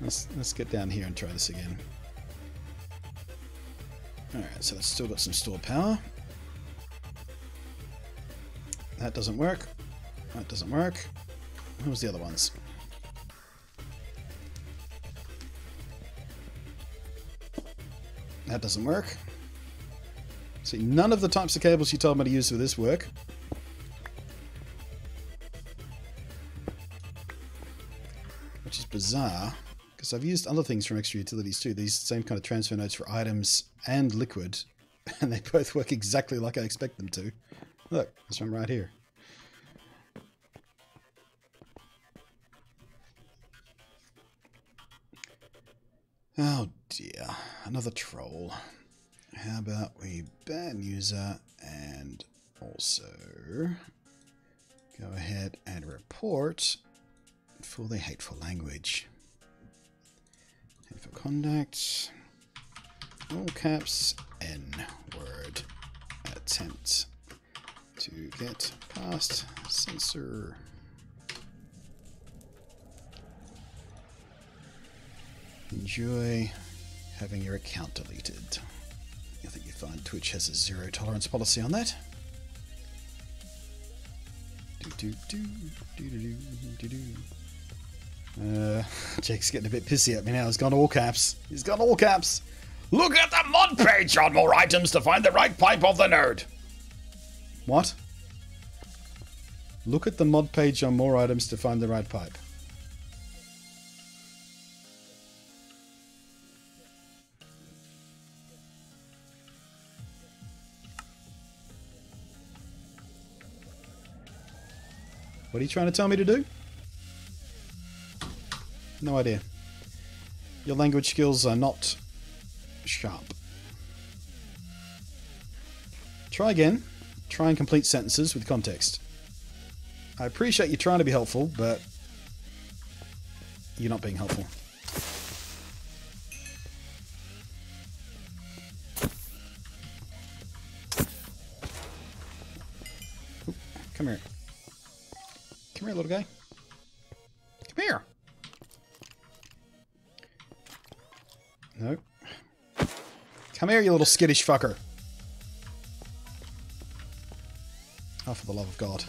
Let's get down here and try this again. Alright, so that's still got some stored power. That doesn't work. That doesn't work. What was the other ones? That doesn't work. See, none of the types of cables you told me to use for this work. Which is bizarre, because I've used other things from extra utilities too. These same kind of transfer nodes for items and liquid, and they both work exactly like I expect them to. Look, this one right here. Oh dear, another troll. How about we ban user and also go ahead and report for the hateful language. Hateful conduct, all caps, N-word, attempt to get past censor. Enjoy having your account deleted. I think you find Twitch has a zero tolerance policy on that. Jake's getting a bit pissy at me now. He's gone all caps. He's gone all caps. Look at the mod page on more items to find the right pipe of the node. What? Look at the mod page on more items to find the right pipe. What are you trying to tell me to do? No idea. Your language skills are not sharp. Try again. Try and complete sentences with context. I appreciate you trying to be helpful, but you're not being helpful. Ooh, come here. Come here, little guy. Come here. No. Come here, you little skittish fucker. Oh, for the love of God.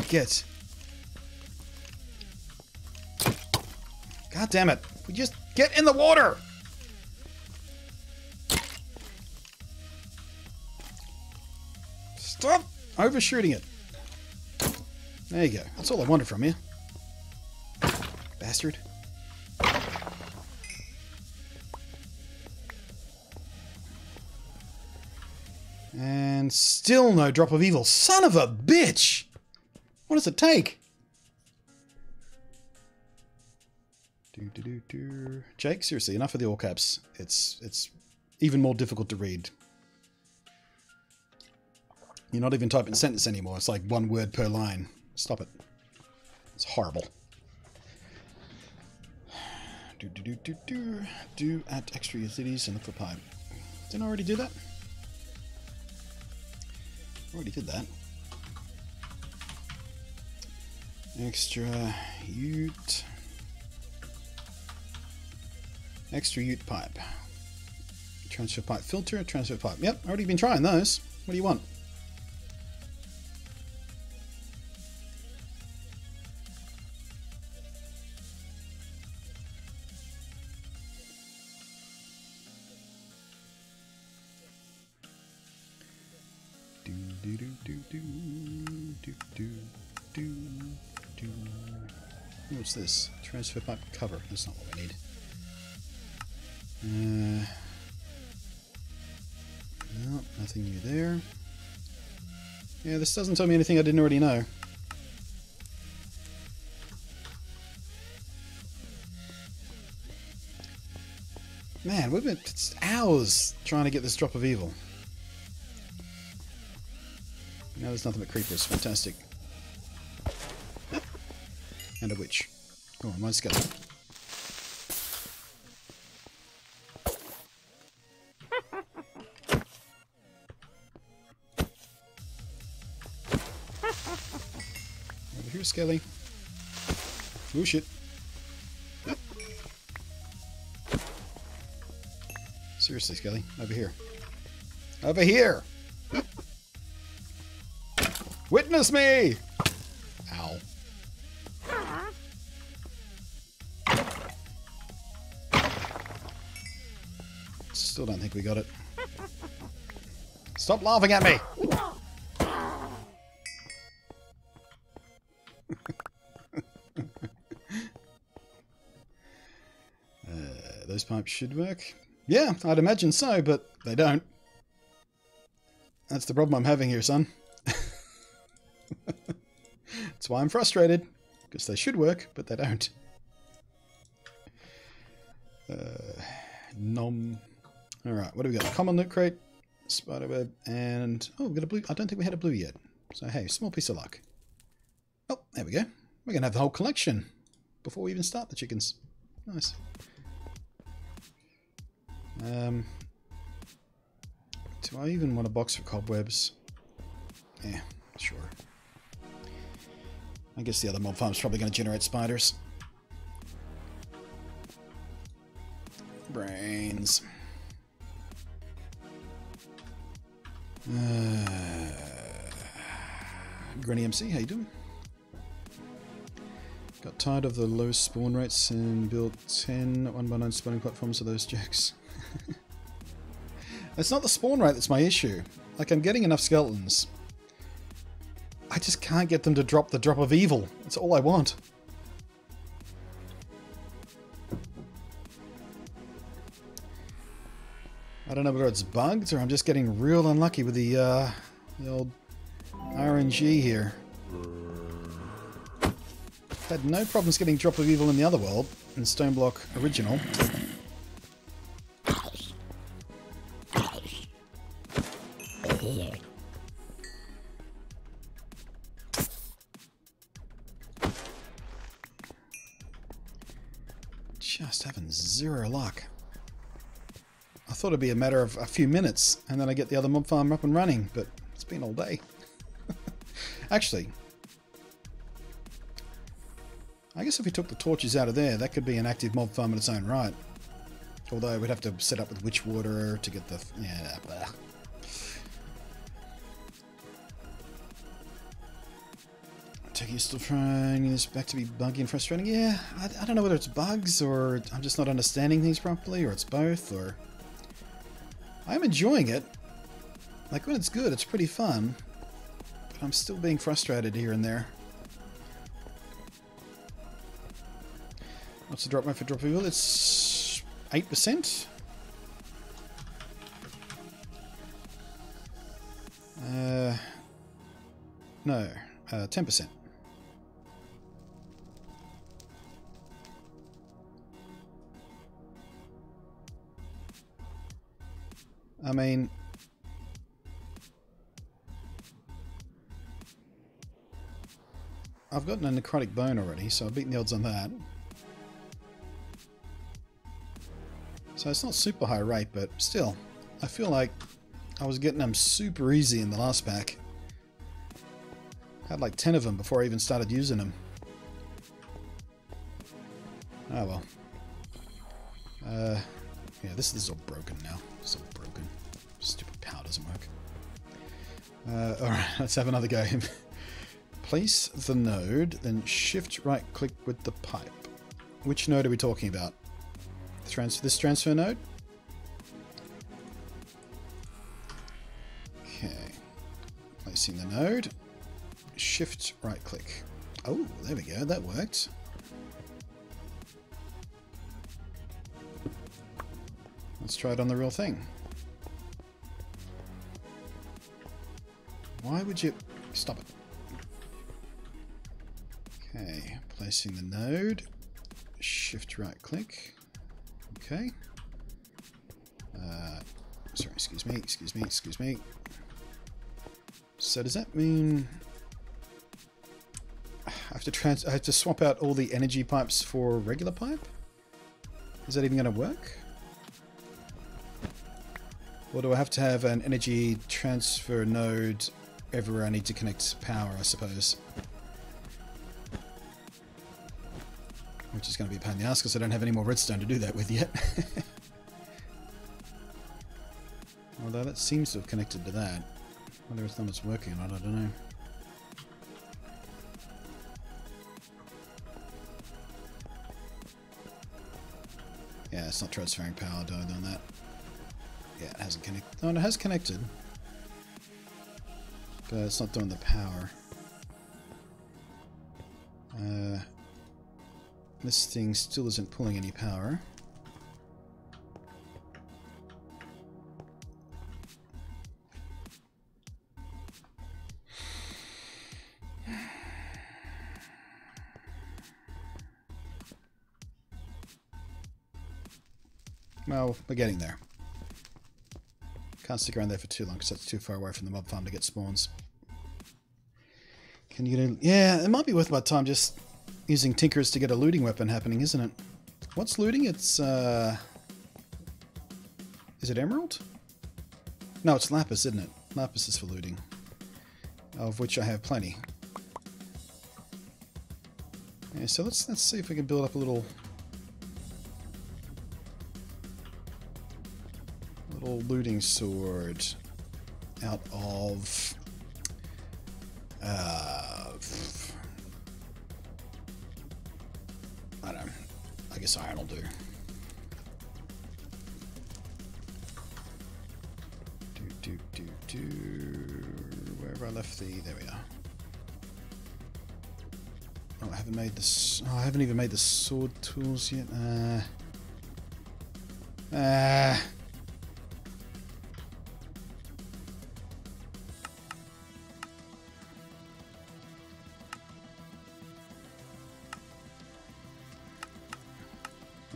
Get. God damn it. We just get in the water. Stop overshooting it. There you go. That's all I wanted from you. Bastard. And still no drop of evil. Son of a bitch! What does it take? Jake, seriously, enough of the all caps. It's even more difficult to read. You're not even typing sentence anymore. It's like one word per line. Stop it. It's horrible. Do at extra utilities and look for pipe. Didn't I already do that? Already did that. Extra ute. Extra ute pipe. Transfer pipe filter, transfer pipe. Yep, already been trying those. What do you want? do, do. What's this? Transfer pipe cover. That's not what we need. No, nothing new there. Yeah, this doesn't tell me anything I didn't already know. Man, we've been hours trying to get this drop of evil. No, there's nothing but creepers. Fantastic. And a witch. Oh, my skeleton. Over here, Skelly. Oh, shit. Seriously, Skelly. Over here. Over here! Witness me! Ow. Still don't think we got it. Stop laughing at me! Those pipes should work. Yeah, I'd imagine so, but they don't. That's the problem I'm having here, son. That's why I'm frustrated. Because they should work, but they don't. Nom. Alright, what do we got? Common loot crate, spiderweb, and... Oh, we've got a blue... I don't think we had a blue yet. So, hey, small piece of luck. Oh, there we go. We're going to have the whole collection before we even start the chickens. Nice. Do I even want a box for cobwebs? Yeah, sure. I guess the other mob farm's probably going to generate spiders. Brains. Granny MC, how you doing? Got tired of the low spawn rates and built 10 1x9 spawning platforms for those jacks. It's not the spawn rate that's my issue. Like, I'm getting enough skeletons. I just can't get them to drop the drop of evil. That's all I want. I don't know whether it's bugged or I'm just getting real unlucky with the old RNG here. Had no problems getting drop of evil in the other world, in StoneBlock original. Just having zero luck. I thought it'd be a matter of a few minutes and then I get the other mob farm up and running, but it's been all day. Actually, I guess if we took the torches out of there, that could be an active mob farm in its own right. Although we'd have to set up with witch water to get the... yeah, blah. Techie still trying this back to be buggy and frustrating. Yeah, I don't know whether it's bugs or I'm just not understanding things properly, or it's both, or... I'm enjoying it. Like, when it's good, it's pretty fun. But I'm still being frustrated here and there. What's the drop rate for drop evil? It's 8%. No, 10%. I mean, I've gotten a necrotic bone already, so I've beaten the odds on that. So it's not super high rate, but still, I feel like I was getting them super easy in the last pack. Had like 10 of them before I even started using them. Oh well. Yeah, this is all broken now. It's all broken. Stupid power doesn't work. Alright, let's have another go. Place the node, then shift right click with the pipe. Which node are we talking about? This transfer node? Okay. Placing the node. shift right click. Oh, there we go, that worked. Let's try it on the real thing. Why would you... Stop it. Okay, placing the node. Shift right click. Okay. Sorry, excuse me. So does that mean I have to swap out all the energy pipes for regular pipe? Is that even going to work? Or do I have to have an energy transfer node everywhere I need to connect power, I suppose? Which is going to be a pain in the ass because I don't have any more redstone to do that with yet. Although that seems to have connected to that. Whether it's not working or not, I don't know. Yeah, it's not transferring power doing that. Yeah, it hasn't connected. Oh, no, it has connected. But it's not doing the power. This thing still isn't pulling any power. Well, we're getting there. Can't stick around there for too long because that's too far away from the mob farm to get spawns. Can you get a... Yeah, it might be worth my time just using tinkers to get a looting weapon happening, isn't it? What's looting? It's, Is it emerald? No, it's lapis, isn't it? Lapis is for looting. Of which I have plenty. Yeah, so let's see if we can build up a little looting sword out of I don't know. I guess iron will do. Wherever I left the... There we are. Oh, I haven't made this... Oh, I haven't even made the sword tools yet.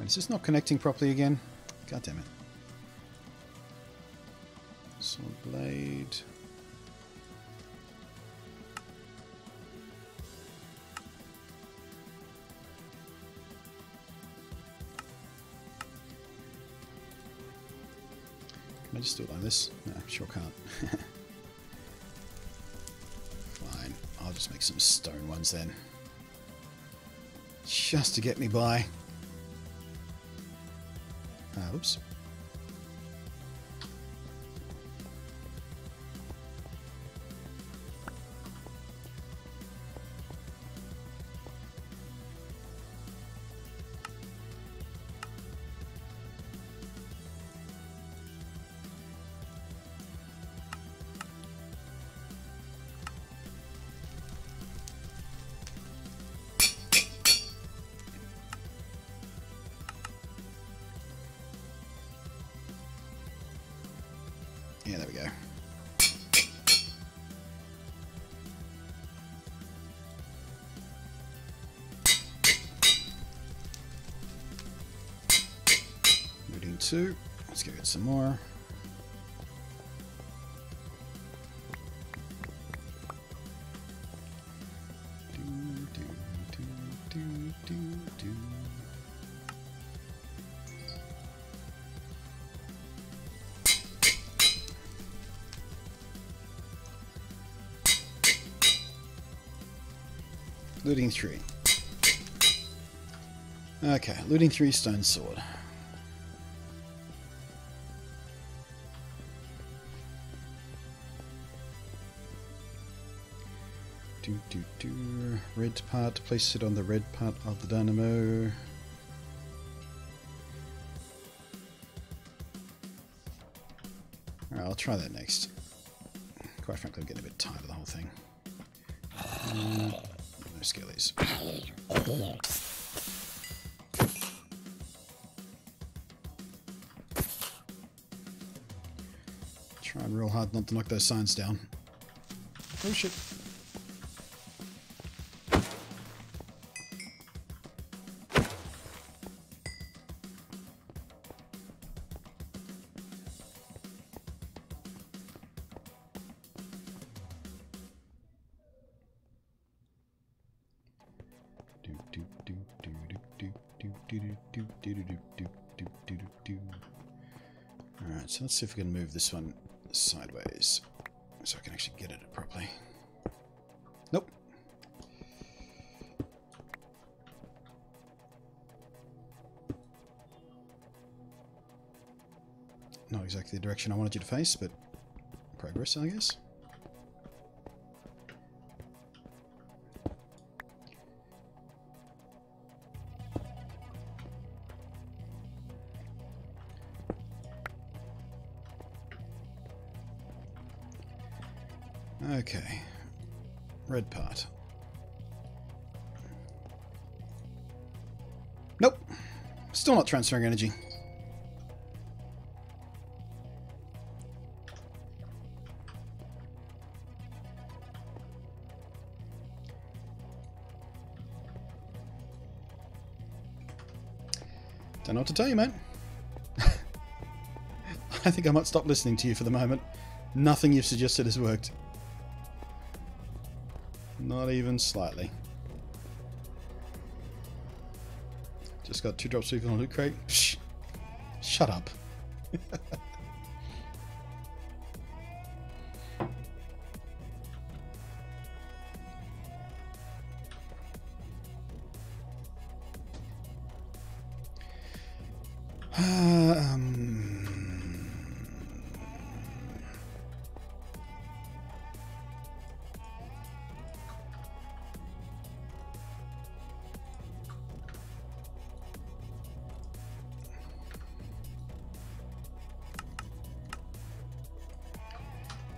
Is this not connecting properly again? God damn it. Sword blade. Can I just do it like this? No, sure can't. Fine. I'll just make some stone ones then. Just to get me by. Oops. Yeah, there we go. Moving 2. Let's go get some more. Looting 3. Okay, looting 3 stone sword. Red part, place it on the red part of the dynamo. Alright, I'll try that next. Quite frankly, I'm getting a bit tired of the whole thing. No skellies. Trying real hard not to knock those signs down. Oh shit. Alright, so let's see if we can move this one sideways so I can actually get at it properly. Nope. Not exactly the direction I wanted you to face, but progress, I guess. Okay, red part. Nope, still not transferring energy. Don't know what to tell you, man. I think I might stop listening to you for the moment. Nothing you've suggested has worked. Not even slightly. Just got 2 drops on a loot crate. Psh, shut up.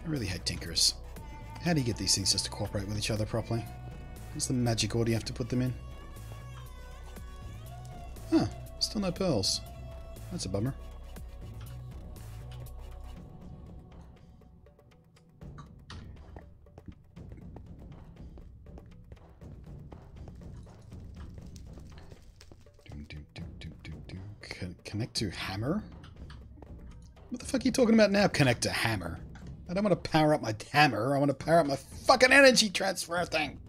I really hate tinkerers. How do you get these things just to cooperate with each other properly? What's the magic order you have to put them in? Huh, still no pearls. That's a bummer. Connect to hammer? What the fuck are you talking about now? Connect to hammer. I don't want to power up my hammer. I want to power up my fucking energy transfer thing.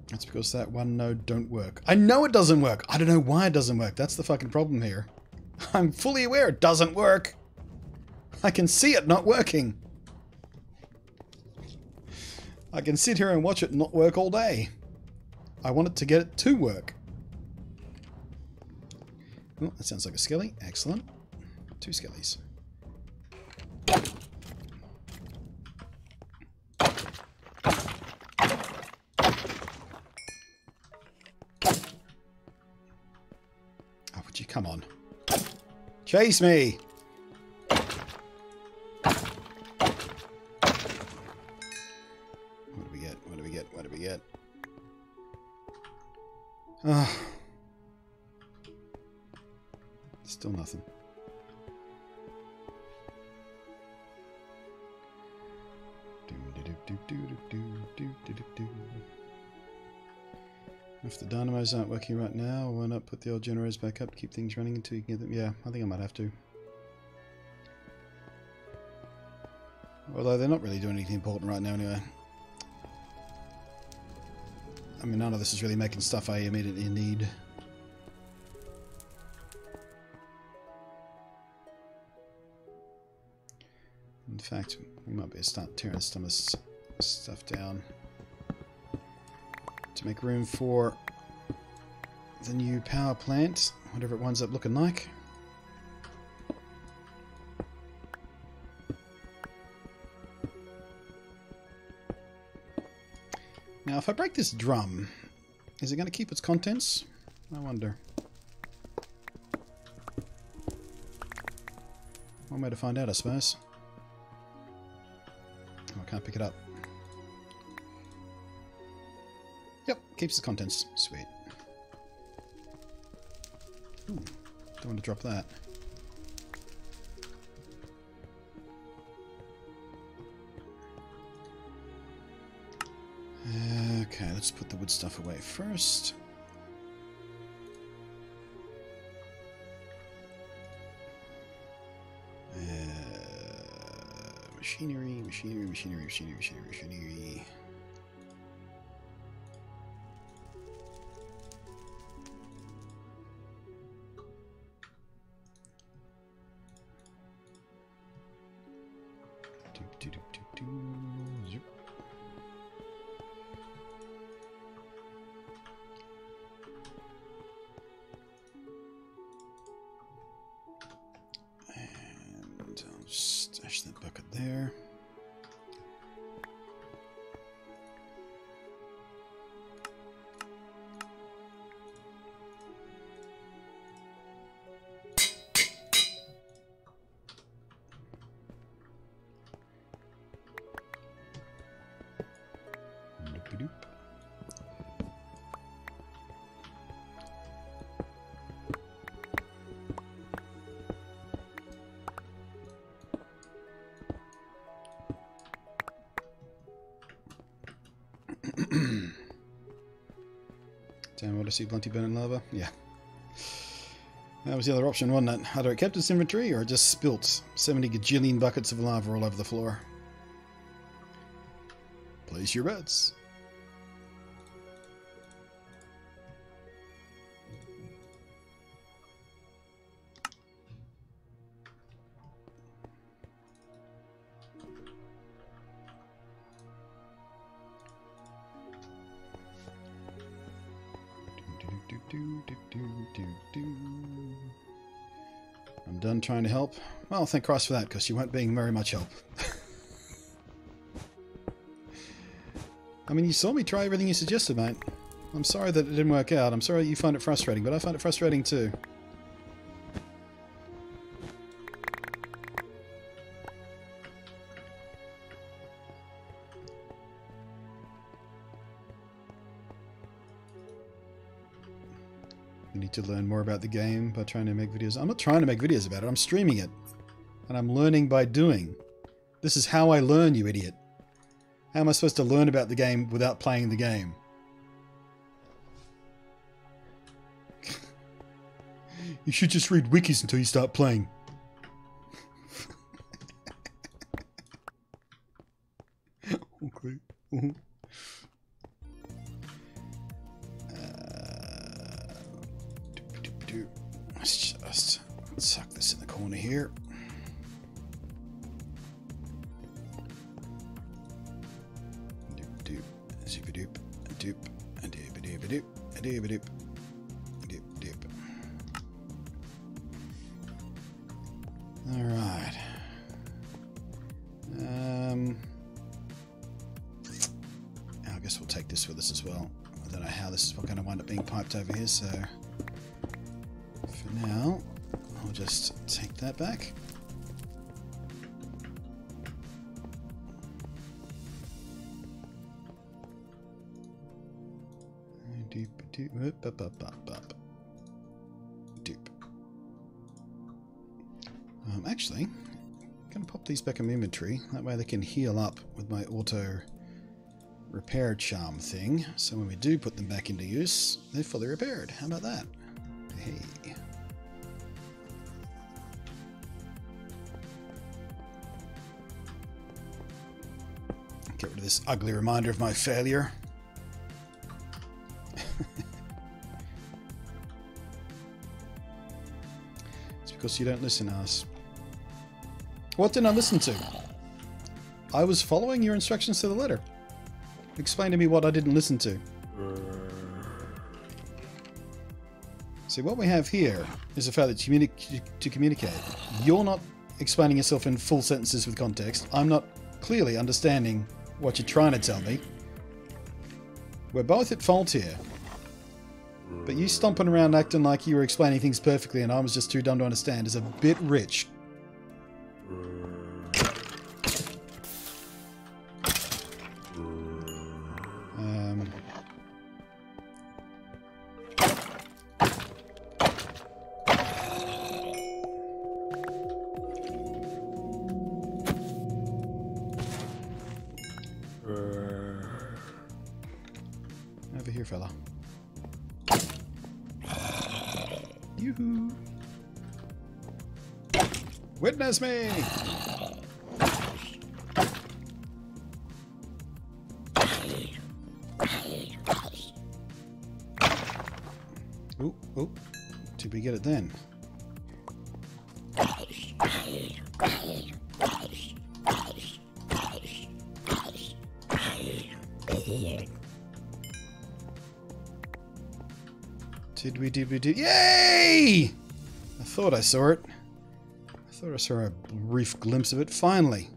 That's because that one node don't work. I know it doesn't work. I don't know why it doesn't work. That's the fucking problem here. I'm fully aware it doesn't work. I can see it not working. I can sit here and watch it not work all day. I want it to get it to work. Oh, that sounds like a skelly. Excellent. 2 skellies. Oh, would you come on? Chase me! What do we get? What do we get? What do we get? Ah. Still nothing. If the dynamos aren't working right now, why not put the old generators back up to keep things running until you can get them? Yeah, I think I might have to. Although they're not really doing anything important right now anyway. I mean, none of this is really making stuff I immediately need. In fact, we might be able to start tearing some of this stuff down to make room for the new power plant, whatever it winds up looking like. Now, if I break this drum, is it going to keep its contents? I wonder. One way to find out, I suppose. Oh, I can't pick it up. Yep, keeps the contents. Sweet. Ooh, don't want to drop that. Okay, let's put the wood stuff away first. Machinery. Zip. And I'll stash that bucket there. Doop-a-doop. Damn, what I see, Blunty burning lava? Yeah. That was the other option, wasn't it? Either it kept its inventory or it just spilt 70 gajillion buckets of lava all over the floor. Place your bets. I'm done trying to help. Well, thank Christ for that, because you weren't being very much help. I mean, you saw me try everything you suggested, mate. I'm sorry that it didn't work out. I'm sorry you find it frustrating, but I find it frustrating too. You need to learn more about the game by trying to make videos. I'm not trying to make videos about it. I'm streaming it. And I'm learning by doing. This is how I learn, you idiot. How am I supposed to learn about the game without playing the game? You should just read wikis until you start playing. Okay. Let's just suck this in the corner here. Doop, zip-a-doop, doop, a doop-a-doop-a-doop, a doop-a-doop, a doop-doop. Alright. I guess we'll take this with us as well. I don't know how this is going to wind up being piped over here, so for now, I'll just take that back. Actually, I'm going to pop these back in my inventory. That way they can heal up with my auto repair charm thing. So when we do put them back into use, they're fully repaired. How about that? Hey. Get rid of this ugly reminder of my failure. It's because you don't listen, ass. What didn't I listen to? I was following your instructions to the letter. Explain to me what I didn't listen to. See, what we have here is the fact that to communicate. You're not explaining yourself in full sentences with context. I'm not clearly understanding what you're trying to tell me. We're both at fault here. But you stomping around acting like you were explaining things perfectly and I was just too dumb to understand is a bit rich. Over here, fella. Yoo-hoo! Witness me! Oh, oh. Did we get it then? Did we? Yay! I thought I saw it. I thought I saw a brief glimpse of it. Finally.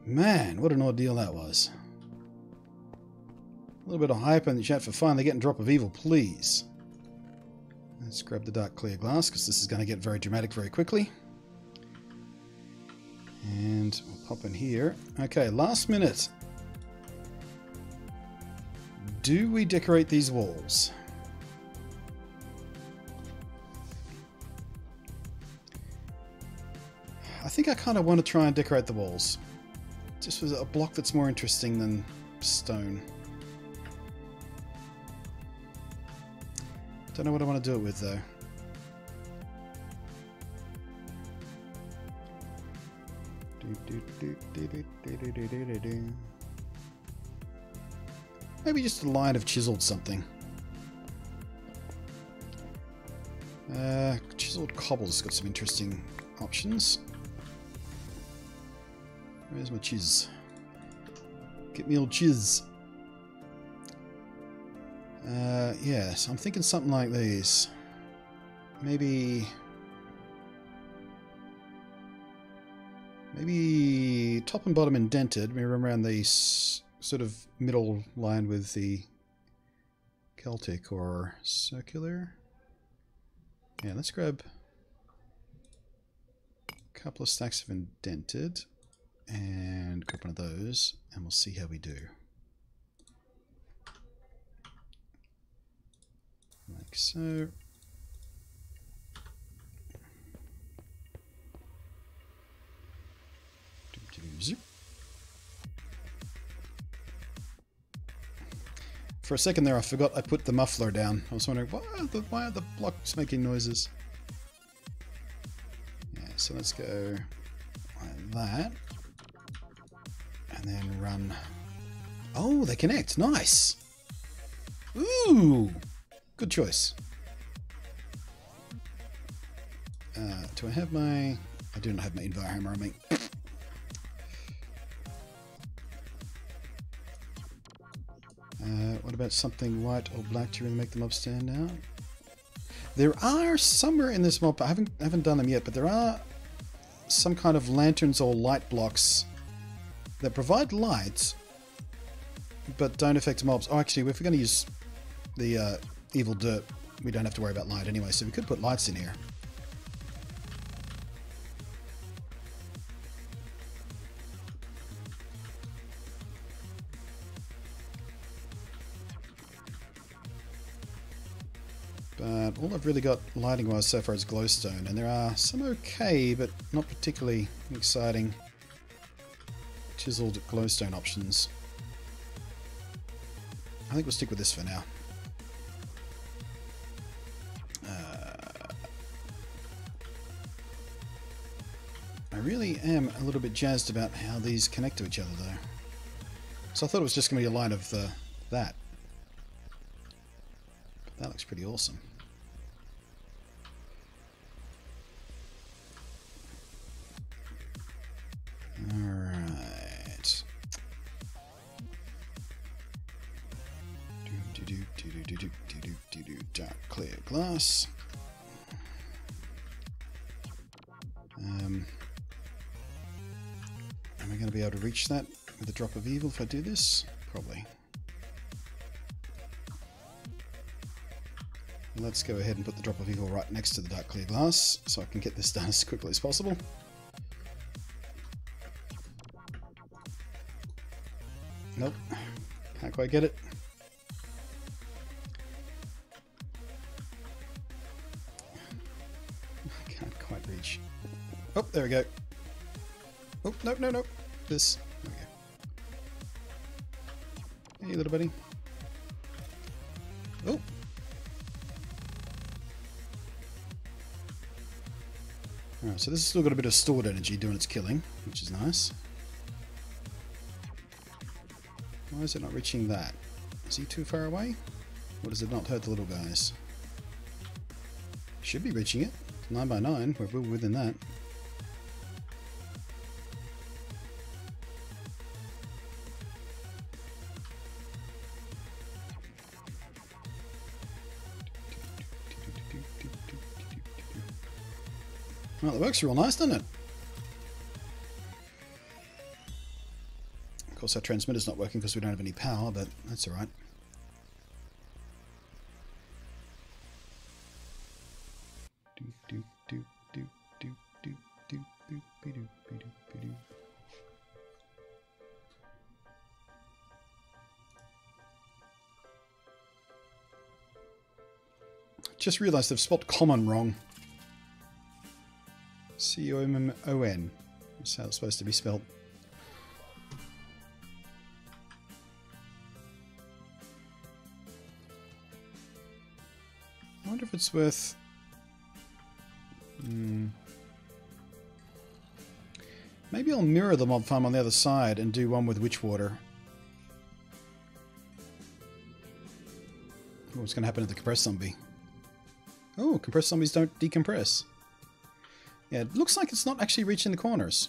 Man, what an ordeal that was. A little bit of hype in the chat for finally getting Drop of Evil, please. Let's grab the dark clear glass, because this is going to get very dramatic very quickly. And we'll pop in here. Okay, last minute. Do we decorate these walls? I think I kind of want to try and decorate the walls. Just with a block that's more interesting than stone. Don't know what I want to do it with though. Maybe just a line of chiseled something. Chiseled cobble's got some interesting options. Where's my chiz? Get me old chiz. Yes, I'm thinking something like these. Maybe top and bottom indented. Maybe around the sort of middle line with the Celtic or circular. Yeah, let's grab a couple of stacks of indented and grab one of those, and we'll see how we do. Like so. For a second there I forgot I put the muffler down. I was wondering why are the blocks making noises? Yeah, so let's go like that. And then run. Oh, they connect. Nice. Ooh. Good choice. Do I have my... I do not have my Invar hammer on me. What about something white or black to really make the mob stand out? There are somewhere in this mob... I haven't done them yet, but there are some kind of lanterns or light blocks that provide light, but don't affect mobs. Oh, actually, if we're going to use the evil dirt, we don't have to worry about light anyway, so we could put lights in here. But all I've really got lighting-wise so far is glowstone, and there are some okay, but not particularly exciting chiseled glowstone options. I think we'll stick with this for now. I really am a little bit jazzed about how these connect to each other, though. So I thought it was just going to be a line of that. But that looks pretty awesome. Alright. Dark clear glass. Am I going to be able to reach that with a drop of evil if I do this? Probably. Let's go ahead and put the drop of evil right next to the dark clear glass so I can get this done as quickly as possible. Nope, can't quite get it. I can't quite reach. Oh, there we go. Oh, no. This. There we go. Hey, little buddy. Oh! Alright, so this has still got a bit of stored energy doing its killing, which is nice. Why is it not reaching that? Is he too far away? Or does it not hurt the little guys? Should be reaching it. 9 by 9, we're within that. Well, it works real nice, doesn't it? Of course, our transmitter's not working because we don't have any power, but that's alright. Just realised I've spelled common wrong. C-O-M-M-O-N. That's how it's supposed to be spelled. I wonder if it's worth... Maybe I'll mirror the mob farm on the other side and do one with Witchwater. What's going to happen to the compressed zombie? Oh, compressed zombies don't decompress. Yeah, it looks like it's not actually reaching the corners.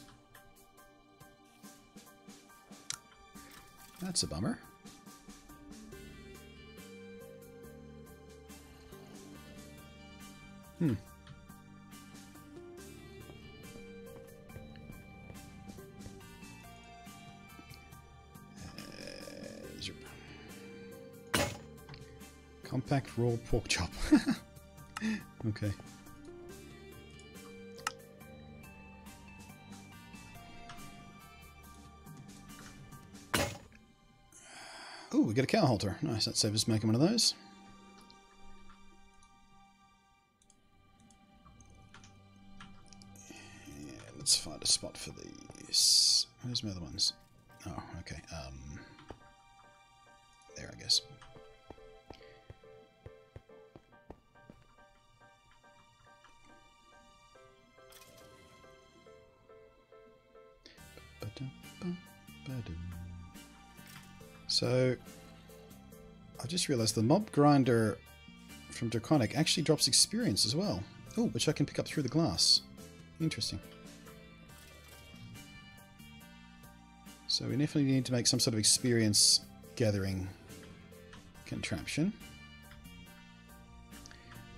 That's a bummer. Compact raw pork chop. Okay. Oh, we got a cow halter. Nice, that saves us making one of those. Yeah, let's find a spot for these. Where's my other ones? Oh, okay. There, I guess. So, I just realised the mob grinder from Draconic actually drops experience as well. Oh, which I can pick up through the glass. Interesting. So we definitely need to make some sort of experience gathering contraption.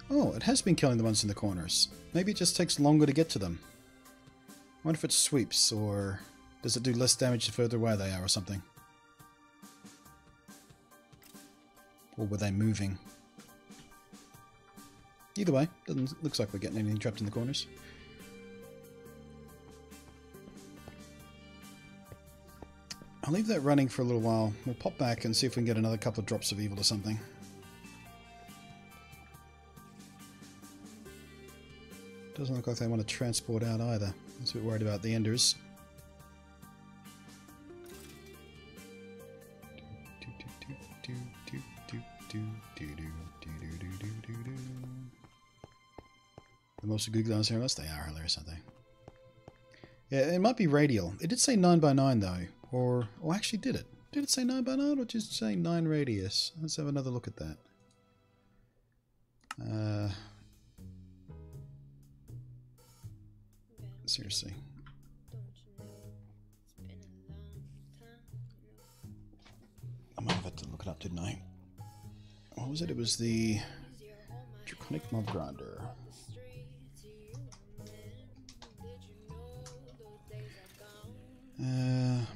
Oh, it has been killing the ones in the corners. Maybe it just takes longer to get to them. I wonder if it sweeps, or does it do less damage the further away they are or something? Or were they moving? Either way, looks like we're getting anything trapped in the corners. I'll leave that running for a little while. We'll pop back and see if we can get another couple of drops of evil or something. Doesn't look like they want to transport out either. I was a bit worried about the enders. The most googly eyes here, they are hilarious, aren't they? Yeah, it might be radial. It did say 9 by 9 though, or actually did it? Did it say 9 by 9 or just say 9 radius? Let's have another look at that. Seriously. I might have had to look it up, didn't I? What was it? It was the Draconic Mob Grinder.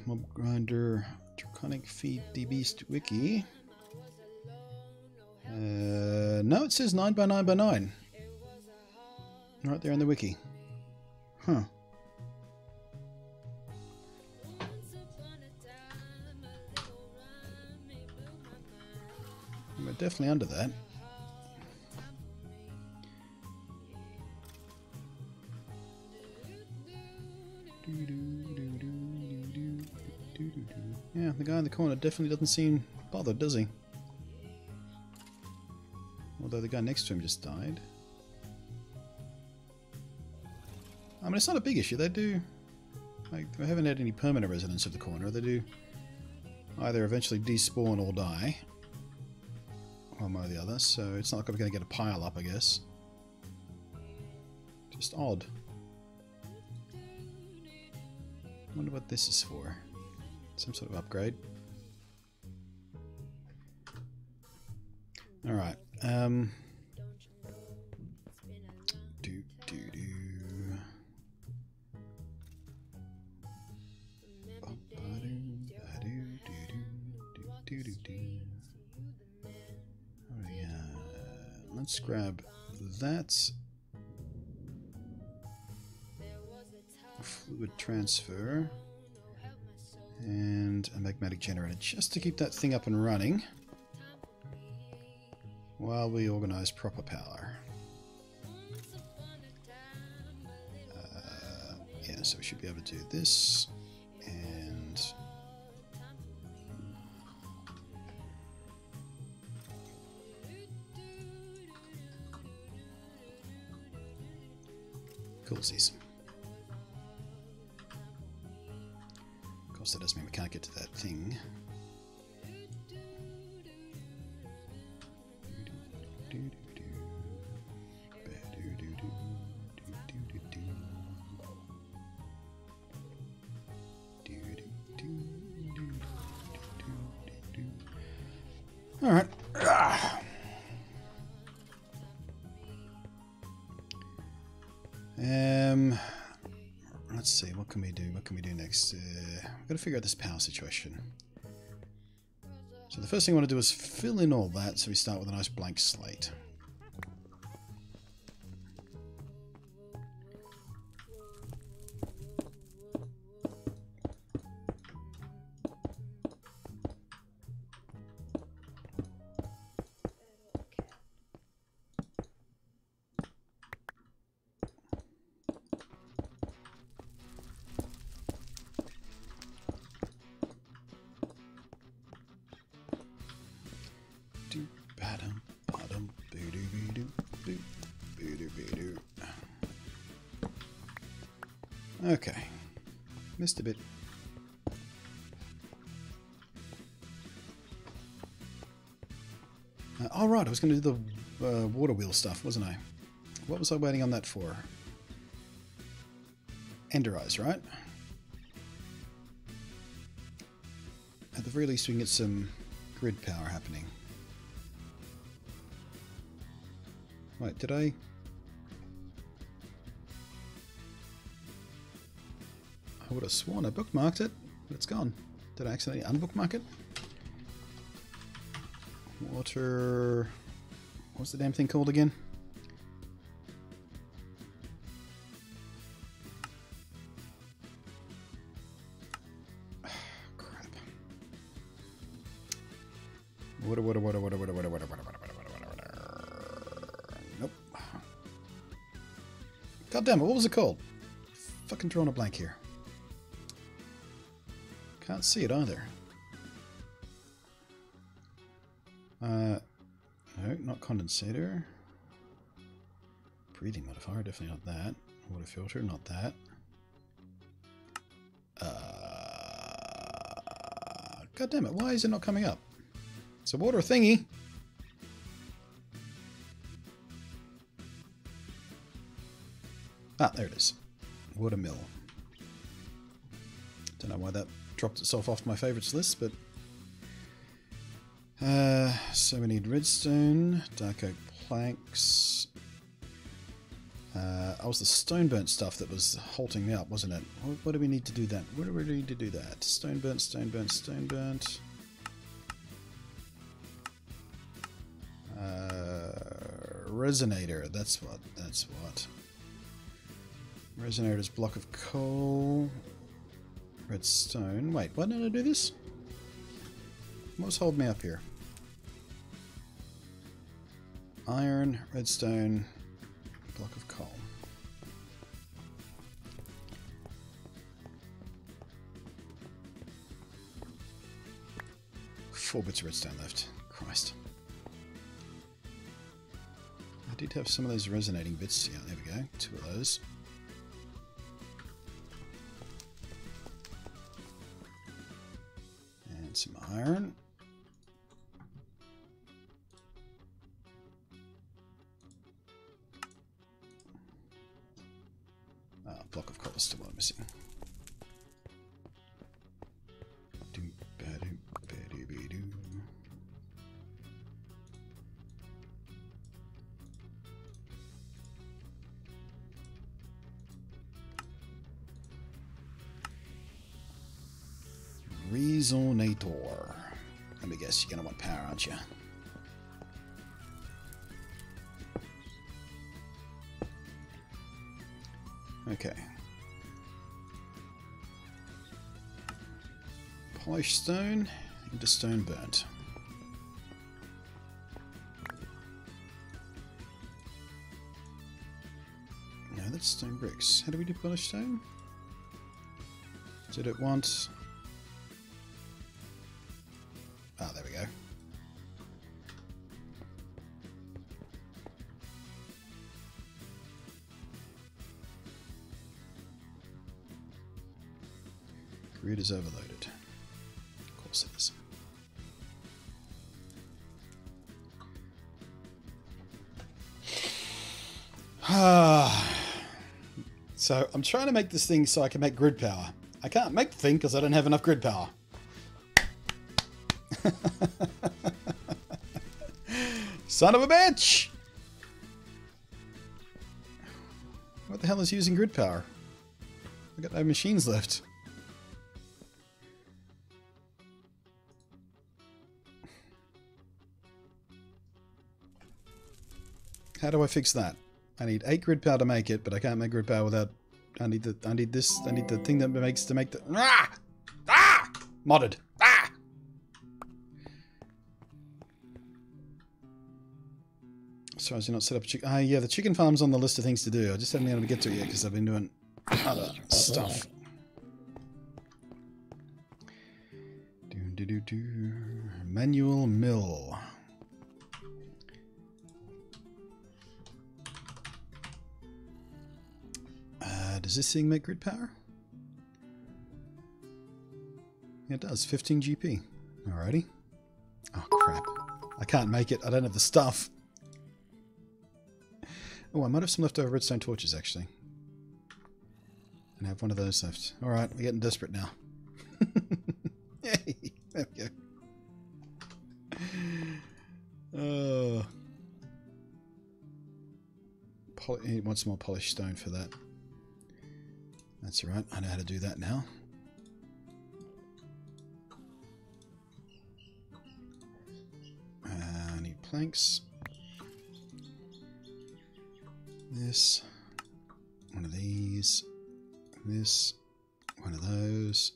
Mob Grinder Draconic Feed Beast Wiki. No, it says 9 by 9 by 9. Right there in the wiki. Huh. We're definitely under that. Yeah, the guy in the corner definitely doesn't seem bothered, does he? Although the guy next to him just died. I mean, it's not a big issue. They do... Like, they haven't had any permanent residents at the corner. They do either eventually despawn or die. One way or the other. So it's not like I'm going to get a pile up, I guess. Just odd. I wonder what this is for. Some sort of upgrade. Alright. Let's grab that. Fluid transfer. And a magmatic generator, just to keep that thing up and running while we organize proper power. Yeah, so we should be able to do this and coolsies. Of course, that doesn't mean we can't get to that thing. All right. Let's see. What can we do? What can we do next? We've got to figure out this power situation. So the first thing I want to do is fill in all that, so we start with a nice blank slate. Okay, missed a bit. All right, I was going to do the water wheel stuff, wasn't I? What was I waiting on that for? Ender eyes, right? At the very least, we can get some grid power happening. Wait, did I? I would have sworn I bookmarked it, but it's gone. Did I accidentally unbookmark it? Water... What's the damn thing called again? Crap. Water. Nope. God damn it, what was it called? Fucking drawing a blank here. Can't see it either. No, not condensator. Breathing modifier, definitely not that. Water filter, not that. God damn it, why is it not coming up? It's a water thingy. Ah, there it is. Water mill. Don't know why that dropped itself off my favourites list, but so we need redstone, dark oak planks. Oh, was the stone burnt stuff that was halting me up, wasn't it? What do we need to do that? What do we need to do that? Stone burnt, stone burnt, stone burnt. Resonator, that's what. Resonator's block of coal. Redstone. Wait, why didn't I do this? What was holding me up here? Iron, redstone, block of coal. Four bits of redstone left. Christ. did have some of those resonating bits. Yeah, there we go. 2 of those. And some iron. Block of coal is still what I'm missing. Resonator. Let me guess, you're going to want power, aren't you? Okay. Polished stone into stone burnt. No, that's stone bricks. How do we do polished stone? Did it want... Ah, there we go. Grid is overloaded. Of course it is. So I'm trying to make this thing so I can make grid power. I can't make the thing because I don't have enough grid power. Son of a bitch! What the hell is using grid power? I've got no machines left. How do I fix that? I need 8 grid power to make it, but I can't make grid power without... I need the thing that makes to make the... Ah! Ah! Modded. Ah! So as you're not set up a chicken... Ah, yeah, the chicken farm's on the list of things to do. I just haven't been able to get to it yet because I've been doing other stuff. Manual mill. Does this thing make grid power? Yeah, it does. 15 GP. Alrighty. Oh, crap. I can't make it. I don't have the stuff. Oh, I might have some leftover redstone torches, actually. And I have one of those left. Alright, we're getting desperate now. Yay! There we go. He wants more polished stone for that. That's alright, I know how to do that now. I need planks. This. One of these. This. One of those.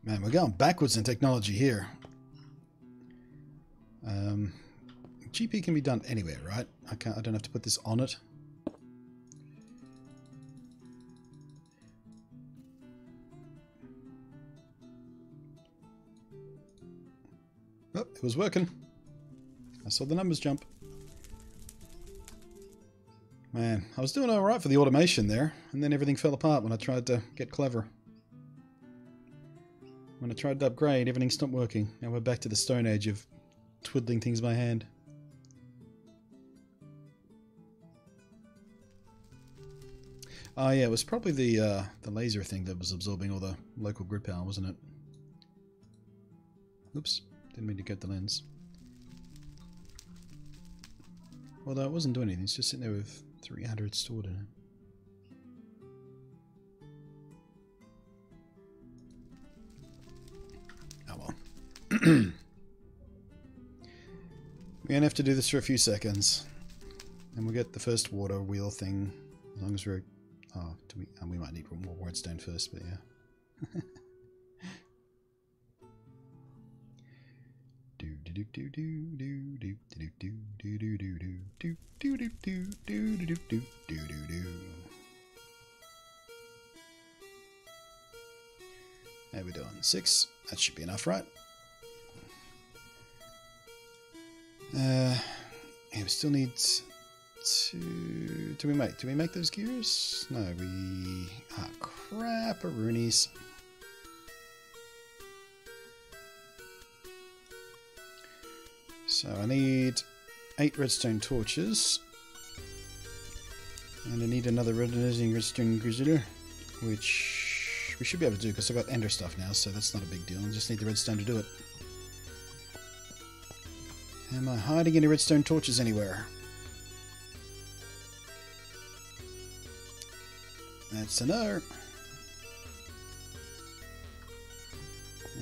Man, we're going backwards in technology here. GP can be done anywhere, right? I don't have to put this on it. Oh, it was working. I saw the numbers jump. Man, I was doing alright for the automation there, and then everything fell apart when I tried to get clever. When I tried to upgrade, everything stopped working. Now we're back to the Stone Age of twiddling things by hand. Oh yeah, it was probably the laser thing that was absorbing all the local grid power, wasn't it? Oops, didn't mean to get the lens. Although it wasn't doing anything, it's just sitting there with 300 stored in it. Oh well. We're gonna have to do this for a few seconds. And we'll get the first water wheel thing, as long as we're... Oh, we might need more redstone first, but yeah. How are we doing? 6. That should be enough, right? Yeah, we still need 2... Do we make those gears? No, we... Ah, crap-a-roonies. So I need 8 redstone torches. And I need another redstone grizzler, which we should be able to do because I've got ender stuff now, so that's not a big deal. I just need the redstone to do it. Am I hiding any redstone torches anywhere? That's a no.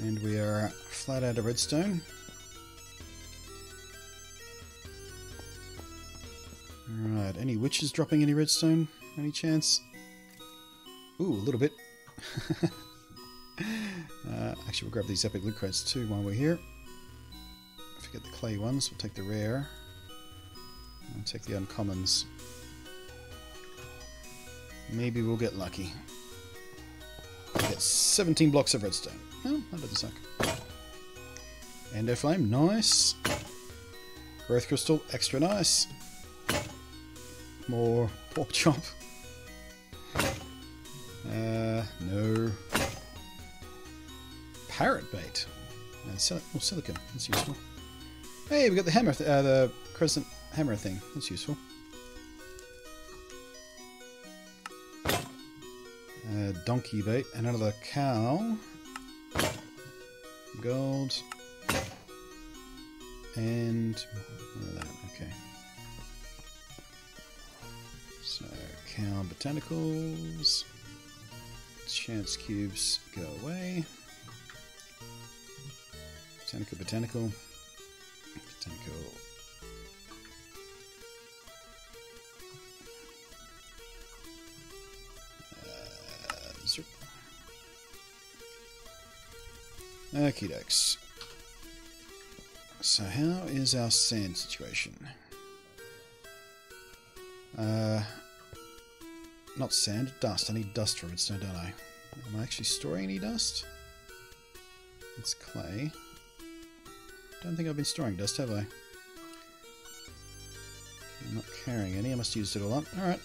And we are flat out of redstone. Alright, any witches dropping any redstone? Any chance? Ooh, a little bit. Actually, we'll grab these epic loot crates too while we're here. Forget the clay ones, we'll take the rare. And take the uncommons. Maybe we'll get lucky. We'll get 17 blocks of redstone. Oh, that doesn't suck. Ender flame, nice. Growth crystal, extra nice. More pork chop. No. Parrot bait. Silicon, that's useful. Hey, we got the hammer, the crescent hammer thing. That's useful. Donkey bait, another cow. Gold. And... okay. So, cow botanicals. Chance cubes go away. Botanical. Okie dokes. So how is our sand situation? Not sand, dust. I need dust for redstone, don't I? Am I actually storing any dust? It's clay. Don't think I've been storing dust, have I? I'm not carrying any. I must use it all up. Alright.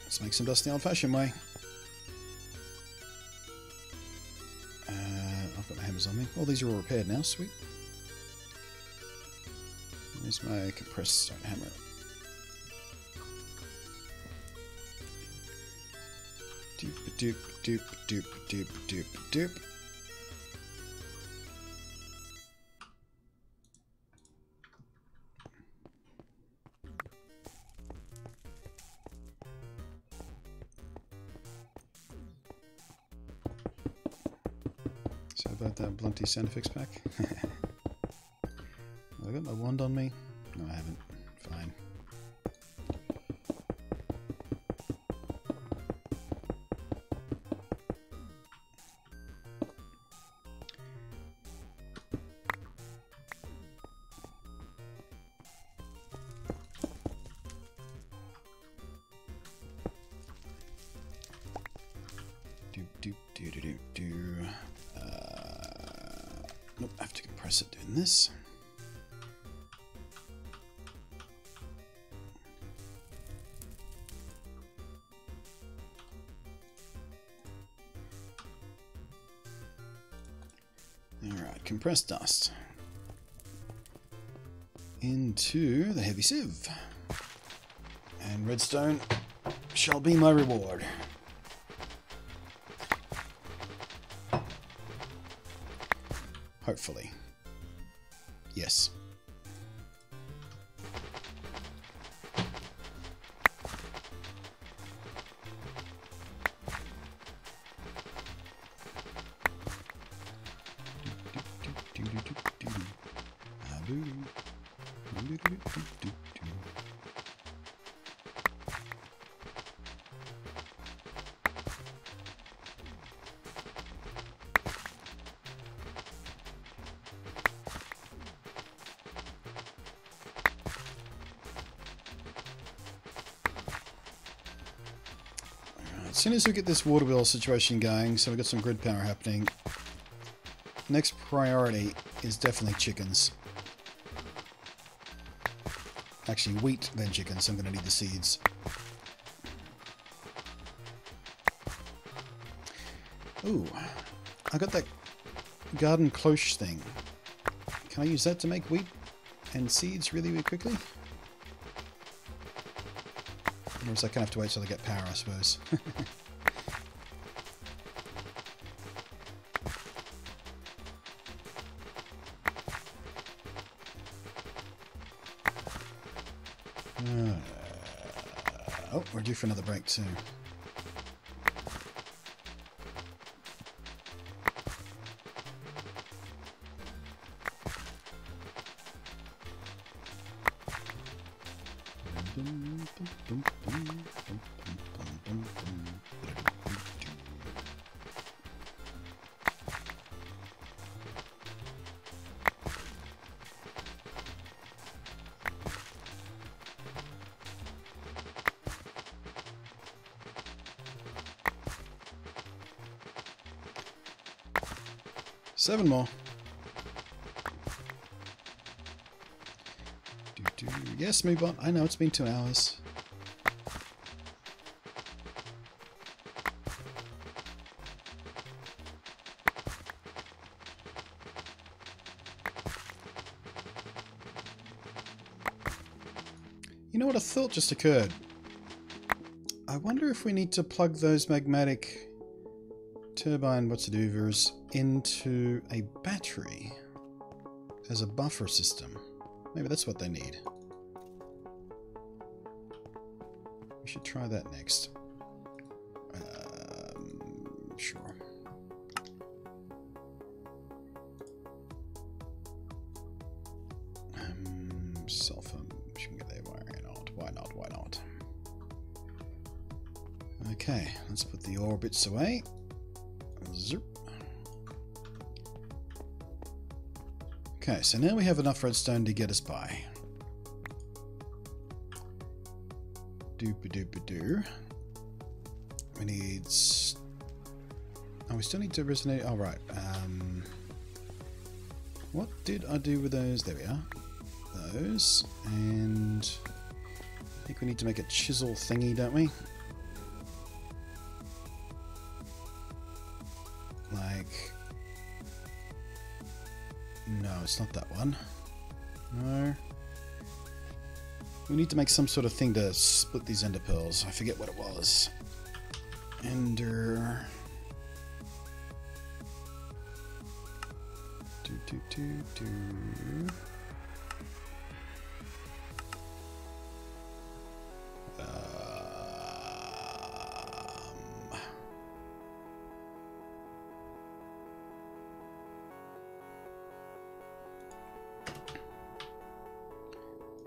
Let's make some dust the old-fashioned way. I've got my hammers on me. All these are all repaired now. Sweet. There's my compressed stone hammer. Doop, doop, doop, doop, doop, doop. So about that blunty sound effects pack. Have I got my wand on me? No, I haven't. Fine. Nope, I have to compress it doing this. Alright, compressed dust. Into the heavy sieve. And redstone shall be my reward. Hopefully. Yes. As soon as we get this water wheel situation going, so we've got some grid power happening, next priority is definitely chickens. Actually, wheat, then chicken, so I'm going to need the seeds. Ooh, I got that garden cloche thing. Can I use that to make wheat and seeds really, really quickly? Or is I kind of have to wait till I get power, I suppose. Oh, we're due for another break too. Seven more. Yes, Moobot, I know it's been 2 hours. You know what a thought just occurred? I wonder if we need to plug those magmatic turbine what's-it-overs into a battery as a buffer system. Maybe that's what they need. We should try that next. Sure. Sulfur. We can get there. Why not? Why not? Why not? Okay, let's put the orbits away. Zoop. Okay, so now we have enough redstone to get us by. Doop-a-doop-a-doo. We need... Oh, we still need to resonate... Oh, right. What did I do with those? There we are. Those. And... I think we need to make a chisel thingy, don't we? Like... No, it's not that one. No. We need to make some sort of thing to split these ender pearls. I forget what it was. Ender...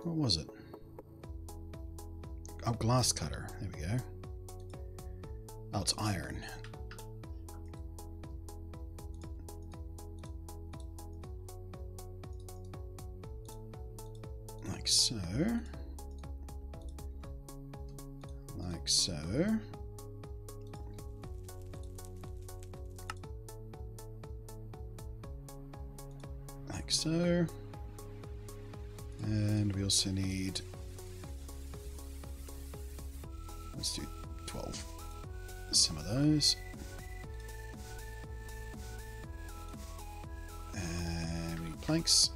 What was it? Oh, glass cutter. There we go. Oh, it's iron. Like so. Like so. Like so. And we also need, let's do 12. Some of those. And we need planks.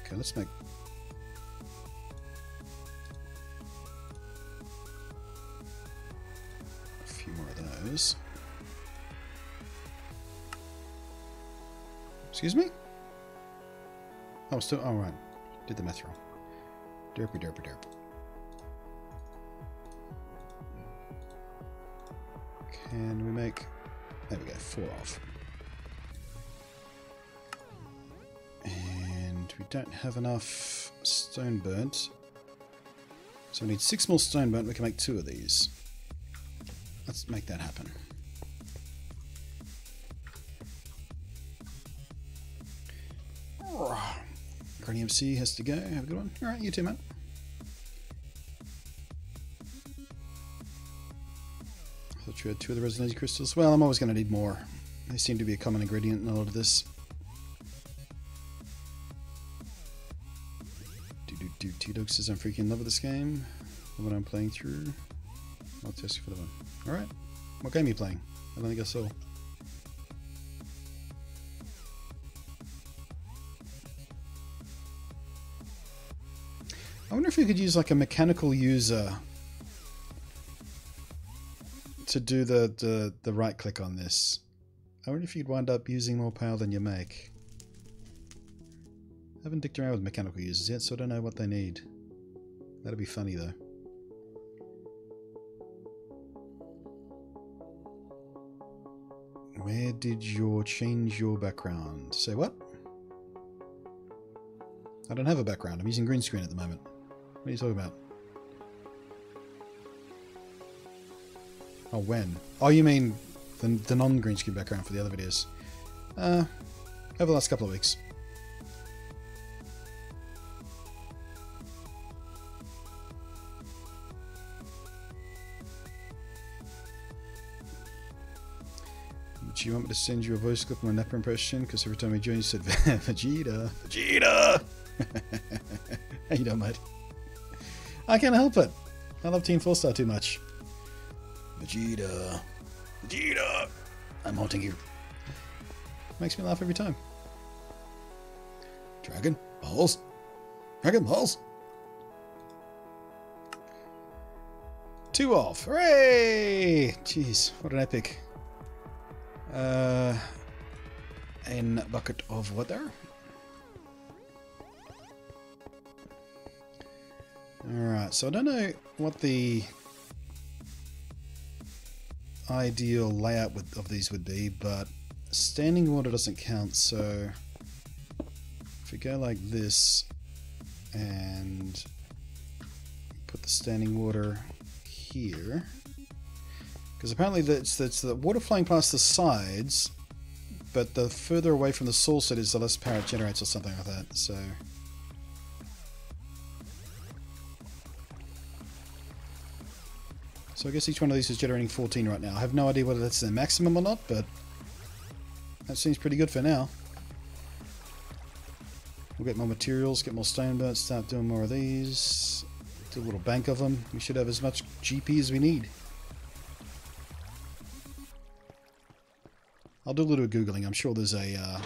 Okay, let's make a few more of those. Excuse me? Oh, still, oh right. Did the math wrong. Derpy derpy derp. Can we make, there we go, 4 off. And we don't have enough stone burnt. So we need 6 more stone burnt. We can make 2 of these. Let's make that happen. Granny MC has to go. Have a good one. Alright, you too, man. Should we add 2 of the resin crystals? Well, I'm always going to need more. They seem to be a common ingredient in a lot of this. T-Dog says I'm freaking in love with this game. What I'm playing through. I'll test you for the one. Alright. What game are you playing? I don't think I saw. I wonder if you could use like a mechanical user to do the right click on this. I wonder if you'd wind up using more power than you make. I haven't dicked around with mechanical users yet, so I don't know what they need. That'd be funny though. Where did you change your background? Say what? I don't have a background. I'm using green screen at the moment. What are you talking about? Oh, when? Oh, you mean the non-green screen background for the other videos? Over the last couple of weeks. Do you want me to send you a voice clip of my Napper impression? Because every time I joined you said Vegeta. Vegeta! How you doing, mate? I can't help it. I love Team 4-Star too much. Vegeta. Vegeta! I'm haunting you. Makes me laugh every time. Dragon Balls. Dragon Balls. 2 off. Hooray! Jeez, what an epic. A bucket of water. Alright, so I don't know what the ideal layout of these would be, but standing water doesn't count, so if we go like this and put the standing water here, because apparently it's the water flowing past the sides, but the further away from the source it is, the less power it generates or something like that. So I guess each one of these is generating 14 right now. I have no idea whether that's their maximum or not, but that seems pretty good for now. We'll get more materials, get more stone burnt, start doing more of these. Do a little bank of them. We should have as much GP as we need. I'll do a little Googling. I'm sure there's a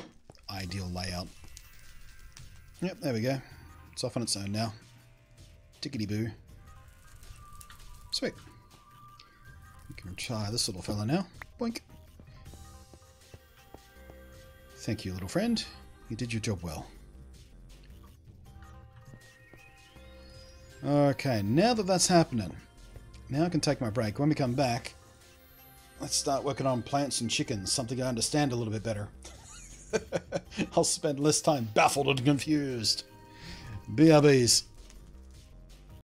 ideal layout. Yep, there we go. It's off on its own now. Tickety-boo. Sweet. We can retire this little fella now. Boink. Thank you, little friend. You did your job well. Okay, now that that's happening, now I can take my break. When we come back, let's start working on plants and chickens, something I understand a little bit better. I'll spend less time baffled and confused. BRBs.